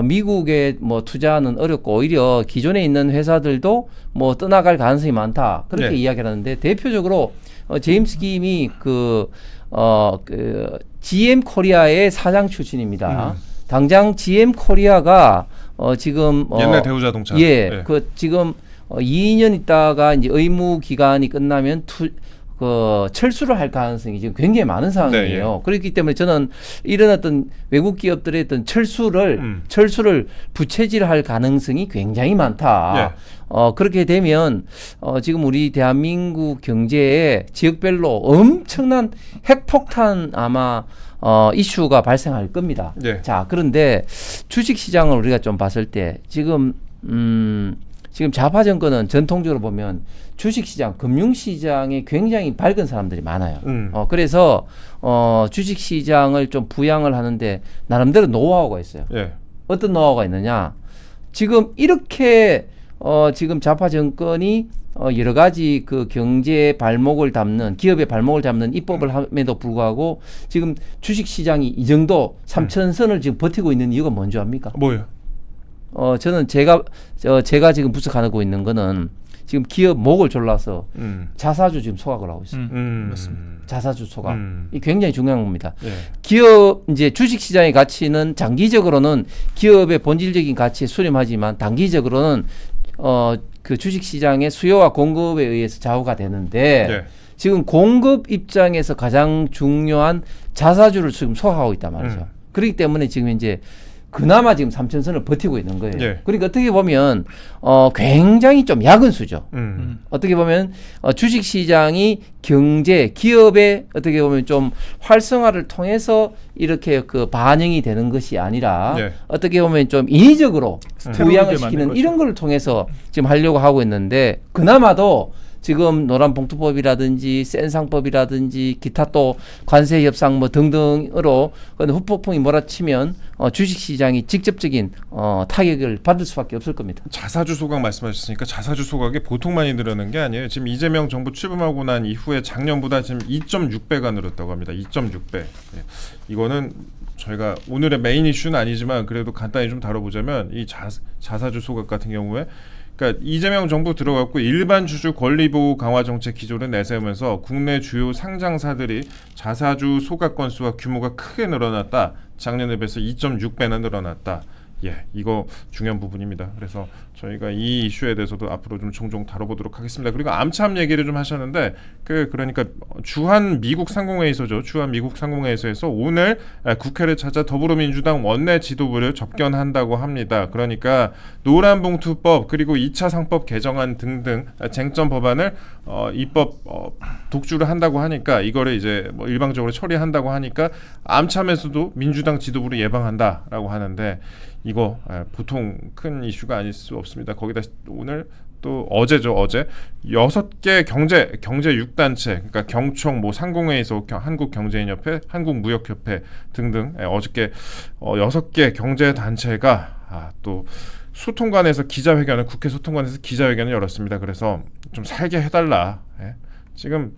미국에 뭐 투자는 어렵고 오히려 기존에 있는 회사들도 뭐 떠나갈 가능성이 많다. 그렇게 네. 이야기를 하는데 대표적으로 제임스 김이 그 GM 코리아의 사장 출신입니다. 당장 GM 코리아가 지금 옛날 대우자동차. 예, 예. 그 지금 2년 있다가 이제 의무 기간이 끝나면 철수를 할 가능성이 지금 굉장히 많은 상황이에요. 네, 그렇기 때문에 저는 이런 어떤 외국 기업들의 어떤 철수를 부채질할 가능성이 굉장히 많다. 예. 그렇게 되면 지금 우리 대한민국 경제에 지역별로 엄청난 핵폭탄 아마 이슈가 발생할 겁니다. 예. 자, 그런데 주식 시장을 우리가 좀 봤을 때 지금 좌파 정권은 전통적으로 보면 주식 시장, 금융 시장에 굉장히 밝은 사람들이 많아요. 그래서 주식 시장을 좀 부양을 하는데 나름대로 노하우가 있어요. 예. 어떤 노하우가 있느냐? 지금 이렇게 지금 좌파 정권이 여러 가지 그 경제 발목을 잡는 기업의 발목을 잡는 입법을 함에도 불구하고 지금 주식 시장이 이 정도 3,000선을 지금 버티고 있는 이유가 뭔지 압니까? 뭐예요? 저는 제가 지금 분석하고 있는 거는 지금 기업 목을 졸라서 자사주 지금 소각을 하고 있어요. 맞습니다. 자사주 소각. 이 굉장히 중요한 겁니다. 예. 기업 이제 주식 시장의 가치는 장기적으로는 기업의 본질적인 가치에 수렴하지만 단기적으로는 그 주식 시장의 수요와 공급에 의해서 좌우가 되는데 예. 지금 공급 입장에서 가장 중요한 자사주를 지금 소화하고 있단 말이죠. 그렇기 때문에 지금 이제 그나마 지금 3,000선을 버티고 있는 거예요. 예. 그러니까 어떻게 보면 굉장히 좀 약은 수죠. 어떻게 보면 주식 시장이 경제, 기업의 어떻게 보면 좀 활성화를 통해서 이렇게 그 반영이 되는 것이 아니라 예. 어떻게 보면 좀 인위적으로 부양을 스테로이드에 시키는 맞는 이런 걸 통해서 지금 하려고 하고 있는데 그나마도 지금 노란봉투법이라든지 센상법이라든지 기타 또 관세 협상 뭐 등등으로 후폭풍이 몰아치면 주식시장이 직접적인 타격을 받을 수밖에 없을 겁니다. 자사주 소각 말씀하셨으니까 자사주 소각이 보통 많이 늘어난 게 아니에요. 지금 이재명 정부 출범하고 난 이후에 작년보다 지금 2.6배가 늘었다고 합니다. 2.6배. 예. 이거는 저희가 오늘의 메인 이슈는 아니지만 그래도 간단히 좀 다뤄보자면 이 자사주 소각 같은 경우에 그러니까 이재명 정부 들어갔고 일반 주주 권리 보호 강화 정책 기조를 내세우면서 국내 주요 상장사들이 자사주 소각 건수와 규모가 크게 늘어났다. 작년에 비해서 2.6배나 늘어났다. 예, 이거 중요한 부분입니다. 그래서 저희가 이 이슈에 대해서도 앞으로 좀 종종 다뤄보도록 하겠습니다. 그리고 암참 얘기를 좀 하셨는데 그러니까 주한 미국 상공회의소죠. 주한 미국 상공회의소에서 오늘 국회를 찾아 더불어민주당 원내 지도부를 접견한다고 합니다. 그러니까 노란봉투법 그리고 2차 상법 개정안 등등 쟁점 법안을 입법 독주를 한다고 하니까 이거를 이제 뭐 일방적으로 처리한다고 하니까 암참에서도 민주당 지도부를 예방한다라고 하는데 이거 보통 큰 이슈가 아닐 수 없습니다. 거기다 오늘 또 어제죠. 어제 6개 경제 6단체 그러니까 경총 뭐 상공회의소 한국경제인협회 한국무역협회 등등 어저께 6개 경제 단체가 또 소통관에서 기자회견을 국회 소통관에서 기자회견을 열었습니다. 그래서 좀 살게 해달라. 지금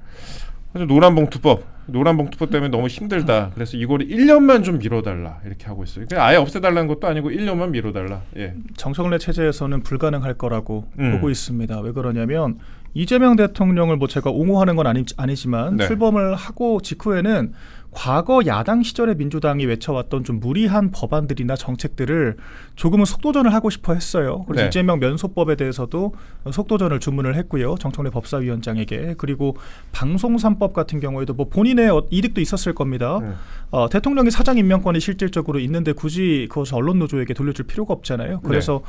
노란봉투법 때문에 너무 힘들다. 그래서 이거를 1년만 좀 미뤄달라 이렇게 하고 있어요. 그냥 아예 없애달라는 것도 아니고 1년만 미뤄달라. 예. 정청래 체제에서는 불가능할 거라고 보고 있습니다. 왜 그러냐면 이재명 대통령을 뭐 제가 옹호하는 건 아니지만 네. 출범을 하고 직후에는 과거 야당 시절에 민주당이 외쳐왔던 좀 무리한 법안들이나 정책들을 조금은 속도전을 하고 싶어 했어요. 그래서 네. 이재명 면소법에 대해서도 속도전을 주문을 했고요. 정청래 법사위원장에게. 그리고 방송 3법 같은 경우에도 뭐 본인의 이득도 있었을 겁니다. 대통령이 사장 임명권이 실질적으로 있는데 굳이 그것을 언론 노조에게 돌려줄 필요가 없잖아요. 그래서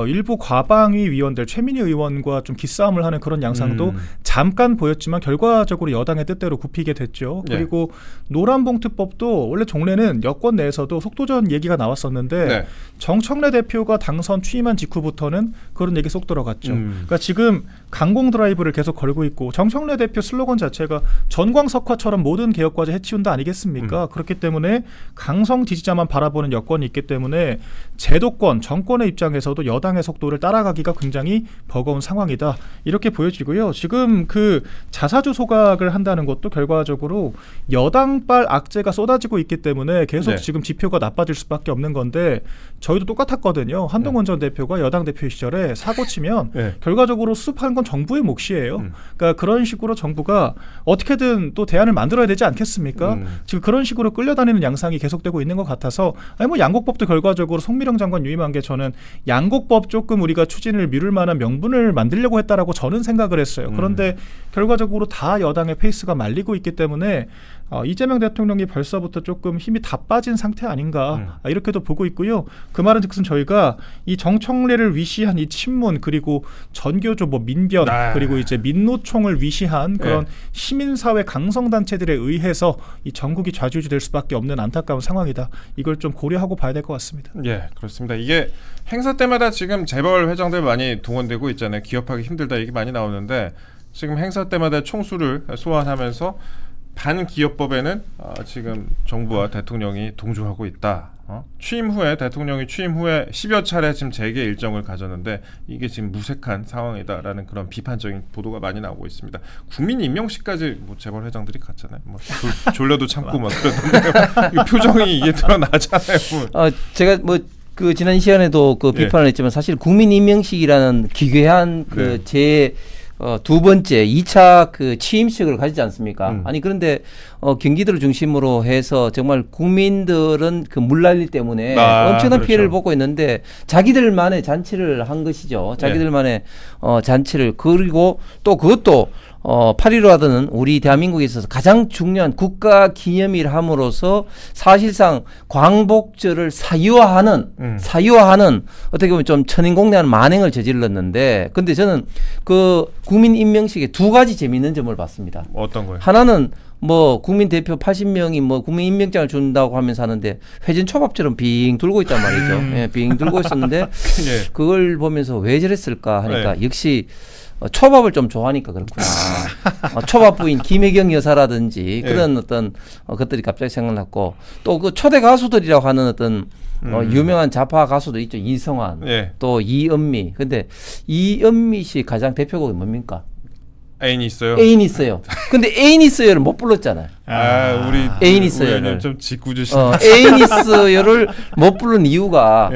일부 과방위 위원들 최민희 의원과 좀 기싸움을 하는 그런 양상도 잠깐 보였지만 결과적으로 여당의 뜻대로 굽히게 됐죠. 그리고 노란봉투법도 원래 종래는 여권 내에서도 속도전 얘기가 나왔었는데 정청래 대표가 당선 취임한 직후부터는 그런 얘기 쏙 들어갔죠. 그러니까 지금 강공 드라이브를 계속 걸고 있고 정청래 대표 슬로건 자체가 전광석화처럼 모든 개혁 과제 해치운다 아니겠습니까? 그렇기 때문에 강성 지지자만 바라보는 여건이 있기 때문에 제도권, 정권의 입장에서도 여당의 속도를 따라가기가 굉장히 버거운 상황이다. 이렇게 보여지고요. 지금 그 자사주 소각을 한다는 것도 결과적으로 여당발 악재가 쏟아지고 있기 때문에 계속 지금 지표가 나빠질 수밖에 없는 건데 저희도 똑같았거든요. 한동훈 전 대표가 여당 대표 시절에 사고 치면 결과적으로 수습하는 건 정부의 몫이에요. 그러니까 그런 식으로 정부가 어떻게든 또 대안을 만들어야 되지 않겠습니까? 지금 그런 식으로 끌려다니는 양상이 계속되고 있는 것 같아서 뭐 양곡법도 결과적으로 송미령 장관 유임한 게 저는 양곡법 조금 우리가 추진을 미룰 만한 명분을 만들려고 했다라고 저는 생각을 했어요. 그런데 결과적으로 다 여당의 페이스가 말리고 있기 때문에 이재명 대통령이 벌써부터 조금 힘이 다 빠진 상태 아닌가 이렇게도 보고 있고요. 그 말은 즉슨 저희가 이 정청래를 위시한 이 친문 그리고 전교조 뭐 민변 그리고 이제 민노총을 위시한 그런 시민사회 강성단체들에 의해서 이 전국이 좌지우지될 수밖에 없는 안타까운 상황이다. 이걸 좀 고려하고 봐야 될 것 같습니다. 예, 그렇습니다. 이게 행사 때마다 지금 재벌 회장들 많이 동원되고 있잖아요. 기업하기 힘들다 얘기 많이 나오는데 지금 행사 때마다 총수를 소환하면서 반기업법에는 지금 정부와 대통령이 동조하고 있다. 대통령이 취임 후에 10여 차례 지금 재개 일정을 가졌는데 이게 지금 무색한 상황이다라는 그런 비판적인 보도가 많이 나오고 있습니다. 국민 임명식까지 뭐 재벌 회장들이 갔잖아요. 뭐 졸려도 참고 막 그러던데 표정이 이게 드러나잖아요. 제가 뭐 그 지난 시간에도 그 비판을 했지만 사실 국민 임명식이라는 기괴한 그 제 두 번째 2차 그 취임식을 가지지 않습니까? 아니 그런데 경기도를 중심으로 해서 정말 국민들은 그 물난리 때문에 엄청난 피해를 보고 있는데 자기들만의 잔치를 한 것이죠. 자기들만의 잔치를 그리고 또 그것도 8.15 하던 우리 대한민국에 있어서 가장 중요한 국가 기념일 함으로써 사실상 광복절을 사유화하는 어떻게 보면 좀 천인공내하는 만행을 저질렀는데 근데 저는 그 국민 임명식에 두 가지 재미있는 점을 봤습니다. 어떤 거예요? 하나는 뭐 국민 대표 80명이 뭐 국민 임명장을 준다고 하면서 하는데 회전 초밥처럼 빙 돌고 있단 말이죠. 빙 돌고 있었는데 그걸 보면서 왜 저랬을까 하니까 역시 초밥을 좀 좋아하니까 그렇구나. 초밥 부인 김혜경 여사라든지 그런 어떤 것들이 갑자기 생각났고 또 그 초대 가수들이라고 하는 어떤 유명한 좌파 가수도 있죠. 이성환, 또 이은미. 근데 이은미 씨 가장 대표곡이 뭡니까? 애인 있어요. 애인 있어요. 근데 애인 있어요를 못 불렀잖아요. 우리 애인 있어요를 좀 짓궂으시네. 애인 있어요를 못 부른 이유가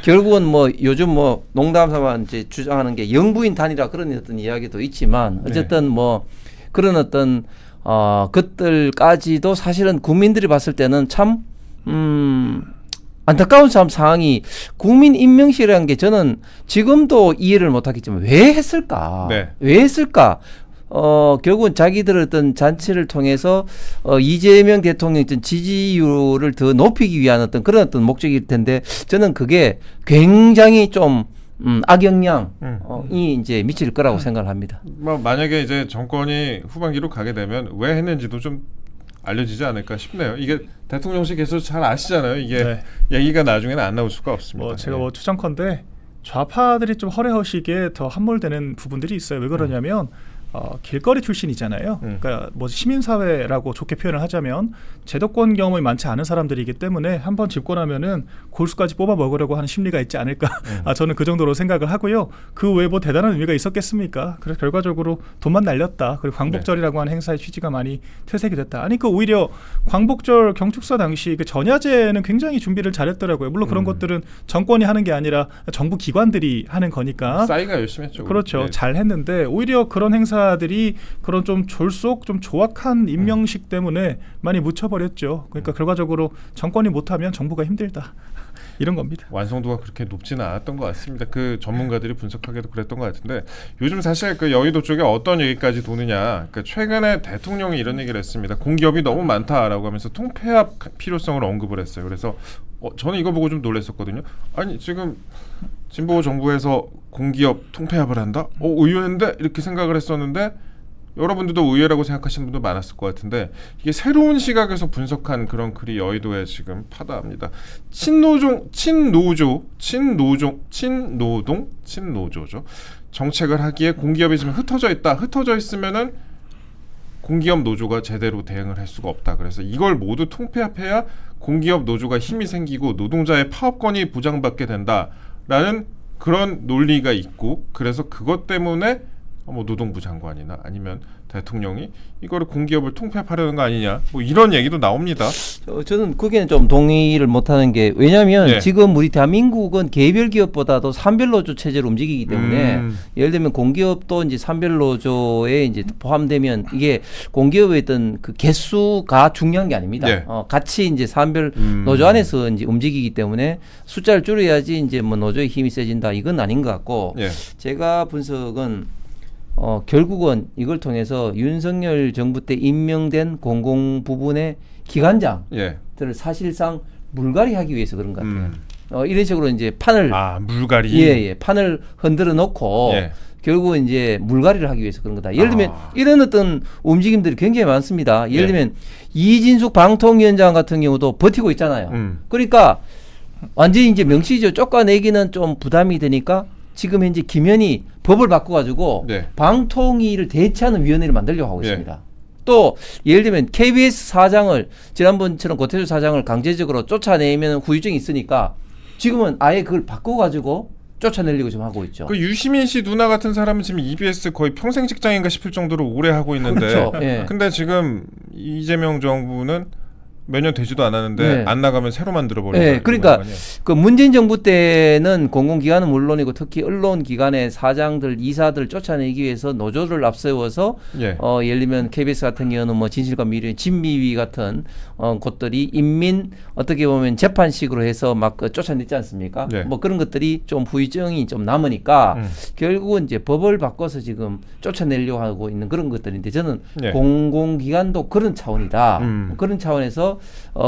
결국은 뭐 요즘 뭐 농담삼아 이제 주장하는 게 영부인 단일화 그런 어떤 이야기도 있지만 어쨌든 뭐 그런 어떤 것들까지도 사실은 국민들이 봤을 때는 참 안타까운 참 상황이 국민 임명실이라는 게 저는 지금도 이해를 못하겠지만 왜 했을까? 왜 했을까? 결국은 자기들 어떤 잔치를 통해서 이재명 대통령 어떤 지지율을 더 높이기 위한 어떤 그런 어떤 목적일 텐데 저는 그게 굉장히 좀 악영향이 이제 미칠 거라고 생각을 합니다. 뭐 만약에 이제 정권이 후반기로 가게 되면 왜 했는지도 좀 알려지지 않을까 싶네요. 이게 대통령실께서 잘 아시잖아요. 이게 얘기가 나중에는 안 나올 수가 없습니다. 제가 뭐 추정컨대 좌파들이 좀 허례허식에 더 함몰되는 부분들이 있어요. 왜 그러냐면 길거리 출신이잖아요. 그러니까 뭐 시민사회라고 좋게 표현을 하자면 제도권 경험이 많지 않은 사람들이기 때문에 한번 집권하면은 골수까지 뽑아 먹으려고 하는 심리가 있지 않을까. 저는 그 정도로 생각을 하고요. 그 외에 뭐 대단한 의미가 있었겠습니까? 그래서 결과적으로 돈만 날렸다. 그리고 광복절이라고 하는 행사의 취지가 많이 퇴색이 됐다. 아니 그 오히려 광복절 경축사 당시 그 전야제는 굉장히 준비를 잘했더라고요. 물론 그런 것들은 정권이 하는 게 아니라 정부 기관들이 하는 거니까. 싸이가 열심히 했죠. 그렇죠. 잘 했는데 오히려 그런 행사들이 그런 좀 졸속 좀 조악한 임명식 때문에 많이 묻혀버렸죠. 그러니까 결과적으로 정권이 못하면 정부가 힘들다. 이런 겁니다. 완성도가 그렇게 높지는 않았던 것 같습니다. 그 전문가들이 분석하기도 그랬던 것 같은데 요즘 사실 그 여의도 쪽에 어떤 얘기까지 도느냐. 그러니까 최근에 대통령이 이런 얘기를 했습니다. 공기업이 너무 많다라고 하면서 통폐합 필요성을 언급을 했어요. 그래서 저는 이거 보고 좀 놀랐었거든요. 아니 지금 진보 정부에서 공기업 통폐합을 한다? 의외인데? 이렇게 생각을 했었는데 여러분들도 의외라고 생각하시는 분도 많았을 것 같은데 이게 새로운 시각에서 분석한 그런 글이 여의도에 지금 파다합니다. 친노조죠. 정책을 하기에 공기업이 지금 흩어져 있다. 흩어져 있으면은 공기업 노조가 제대로 대응을 할 수가 없다. 그래서 이걸 모두 통폐합해야 공기업 노조가 힘이 생기고 노동자의 파업권이 보장받게 된다라는 그런 논리가 있고 그래서 그것 때문에 뭐 노동부 장관이나 아니면 대통령이 이거를 공기업을 통폐합하려는 거 아니냐 뭐 이런 얘기도 나옵니다. 저는 거기는 좀 동의를 못하는 게 왜냐하면 지금 우리 대한민국은 개별 기업보다도 산별노조 체제로 움직이기 때문에 예를 들면 공기업도 이제 산별노조에 이제 포함되면 이게 공기업의 어떤 그 개수가 중요한 게 아닙니다. 같이 이제 산별노조 안에서 이제 움직이기 때문에 숫자를 줄여야지 이제 뭐 노조의 힘이 세진다 이건 아닌 것 같고 제가 분석은 결국은 이걸 통해서 윤석열 정부 때 임명된 공공 부분의 기관장들을 사실상 물갈이하기 위해서 그런 것 같아요. 이런 식으로 이제 판을 물갈이 판을 흔들어 놓고 결국은 이제 물갈이를 하기 위해서 그런 거다. 예를 들면 이런 어떤 움직임들이 굉장히 많습니다. 예를 들면 이진숙 방통위원장 같은 경우도 버티고 있잖아요. 그러니까 완전히 이제 명시죠. 쫓아내기는 좀 부담이 되니까 지금 현재 김현이 법을 바꿔가지고 방통위를 대체하는 위원회를 만들려고 하고 있습니다. 또 예를 들면 KBS 사장을 지난번처럼 고태주 사장을 강제적으로 쫓아내면 후유증이 있으니까 지금은 아예 그걸 바꿔가지고 쫓아내려고 좀 하고 있죠. 그 유시민 씨 누나 같은 사람은 지금 EBS 거의 평생 직장인가 싶을 정도로 오래 하고 있는데 근데 지금 이재명 정부는 몇 년 되지도 않았는데 안 나가면 새로 만들어버리는 그러니까 그 문재인 정부 때는 공공기관은 물론이고 특히 언론기관의 사장들, 이사들 쫓아내기 위해서 노조를 앞세워서 예를 들면 KBS 같은 경우는 뭐 진실과 미래, 진미위 같은 곳들이 인민 어떻게 보면 재판식으로 해서 막 쫓아냈지 않습니까? 뭐 그런 것들이 좀 후유증이 좀 남으니까 결국은 이제 법을 바꿔서 지금 쫓아내려고 하고 있는 그런 것들인데 저는 공공기관도 그런 차원이다. 그런 차원에서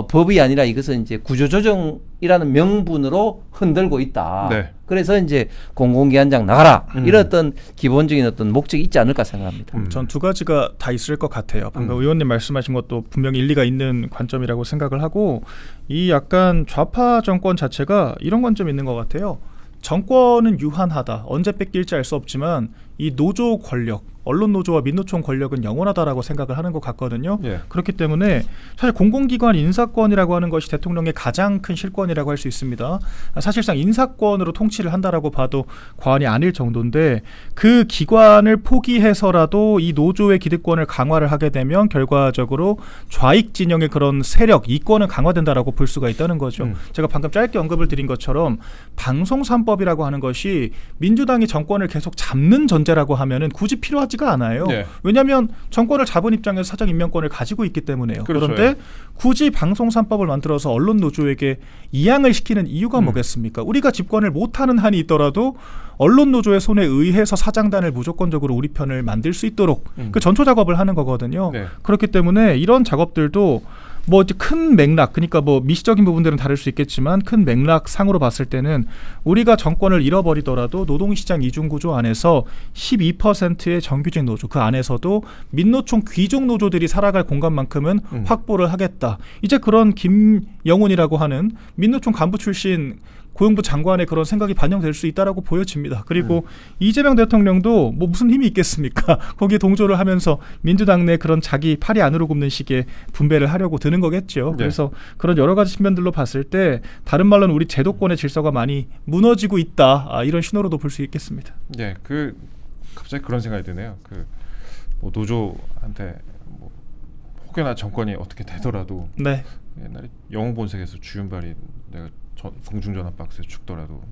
법이 아니라 이것은 이제 구조조정이라는 명분으로 흔들고 있다. 그래서 이제 공공기관장 나가라 이런 어떤 기본적인 어떤 목적이 있지 않을까 생각합니다. 전 두 가지가 다 있을 것 같아요. 방금 의원님 말씀하신 것도 분명히 일리가 있는 관점이라고 생각을 하고 이 약간 좌파 정권 자체가 이런 관점이 있는 것 같아요. 정권은 유한하다. 언제 뺏길지 알 수 없지만 이 노조 권력, 언론 노조와 민노총 권력은 영원하다라고 생각을 하는 것 같거든요. 예. 그렇기 때문에 사실 공공기관 인사권이라고 하는 것이 대통령의 가장 큰 실권이라고 할 수 있습니다. 사실상 인사권으로 통치를 한다라고 봐도 과언이 아닐 정도인데 그 기관을 포기해서라도 이 노조의 기득권을 강화를 하게 되면 결과적으로 좌익 진영의 그런 세력, 이권은 강화된다라고 볼 수가 있다는 거죠. 제가 방금 짧게 언급을 드린 것처럼 방송 3법이라고 하는 것이 민주당이 정권을 계속 잡는 전제라고 하면은 굳이 필요하지가 않아요. 네. 왜냐하면 정권을 잡은 입장에서 사적 임명권을 가지고 있기 때문에요. 그렇죠. 그런데 굳이 방송 3법을 만들어서 언론 노조에게 이양을 시키는 이유가 뭐겠습니까? 우리가 집권을 못하는 한이 있더라도 언론 노조의 손에 의해서 사장단을 무조건적으로 우리 편을 만들 수 있도록 그 전초 작업을 하는 거거든요. 네. 그렇기 때문에 이런 작업들도 뭐 큰 맥락, 그러니까 뭐 미시적인 부분들은 다를 수 있겠지만 큰 맥락 상으로 봤을 때는 우리가 정권을 잃어버리더라도 노동시장 이중구조 안에서 12%의 정규직 노조, 그 안에서도 민노총 귀족 노조들이 살아갈 공간만큼은 확보를 하겠다. 이제 그런 김영훈이라고 하는 민노총 간부 출신 고용부 장관의 그런 생각이 반영될 수 있다라고 보여집니다. 그리고 이재명 대통령도 뭐 무슨 힘이 있겠습니까? 거기에 동조를 하면서 민주당 내 그런 자기 팔이 안으로 굽는 식의 분배를 하려고 드는 거겠죠. 네. 그래서 그런 여러 가지 측면들로 봤을 때 다른 말로는 우리 제도권의 질서가 많이 무너지고 있다. 이런 신호로도 볼 수 있겠습니다. 예, 그 갑자기 그런 생각이 드네요. 그 뭐 노조한테 뭐 혹여나 정권이 어떻게 되더라도 네. 옛날에 영웅본색에서 주윤발이 내가 공중전화 박스에 죽더라도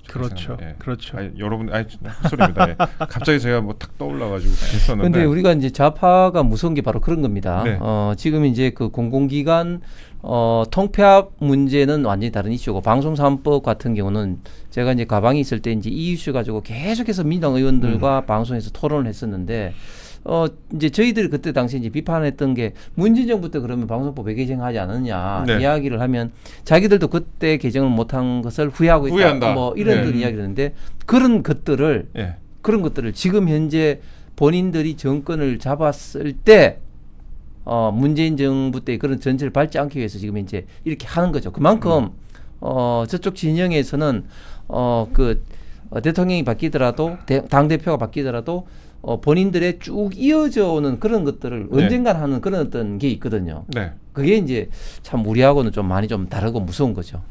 그렇죠. 예. 그렇죠. 아니, 여러분, 헛소리입니다. 예. 갑자기 제가 뭐 탁 떠올라가지고 했었는데. 근데 우리가 이제 좌파가 무서운 게 바로 그런 겁니다. 네. 지금 이제 그 공공기관 통폐합 문제는 완전히 다른 이슈고 방송 3법 같은 경우는 제가 이제 가방에 있을 때 이제 이 이슈 가지고 계속해서 민주당 의원들과 방송에서 토론을 했었는데 이제 저희들이 그때 당시 이제 비판했던 게 문재인 정부 때 그러면 방송법 왜 개정하지 않았냐 네. 이야기를 하면 자기들도 그때 개정을 못한 것을 후회하고 있다. 후회한다. 뭐 이런 네. 이야기를 했는데 그런 것들을 예. 그런 것들을 지금 현재 본인들이 정권을 잡았을 때 문재인 정부 때 그런 전체를 밟지 않기 위해서 지금 이제 이렇게 하는 거죠. 그만큼 저쪽 진영에서는 대통령이 바뀌더라도 당 대표가 바뀌더라도 본인들의 쭉 이어져 오는 그런 것들을 네. 언젠간 하는 그런 어떤 게 있거든요. 네. 그게 이제 참 우리하고는 좀 많이 좀 다르고 무서운 거죠.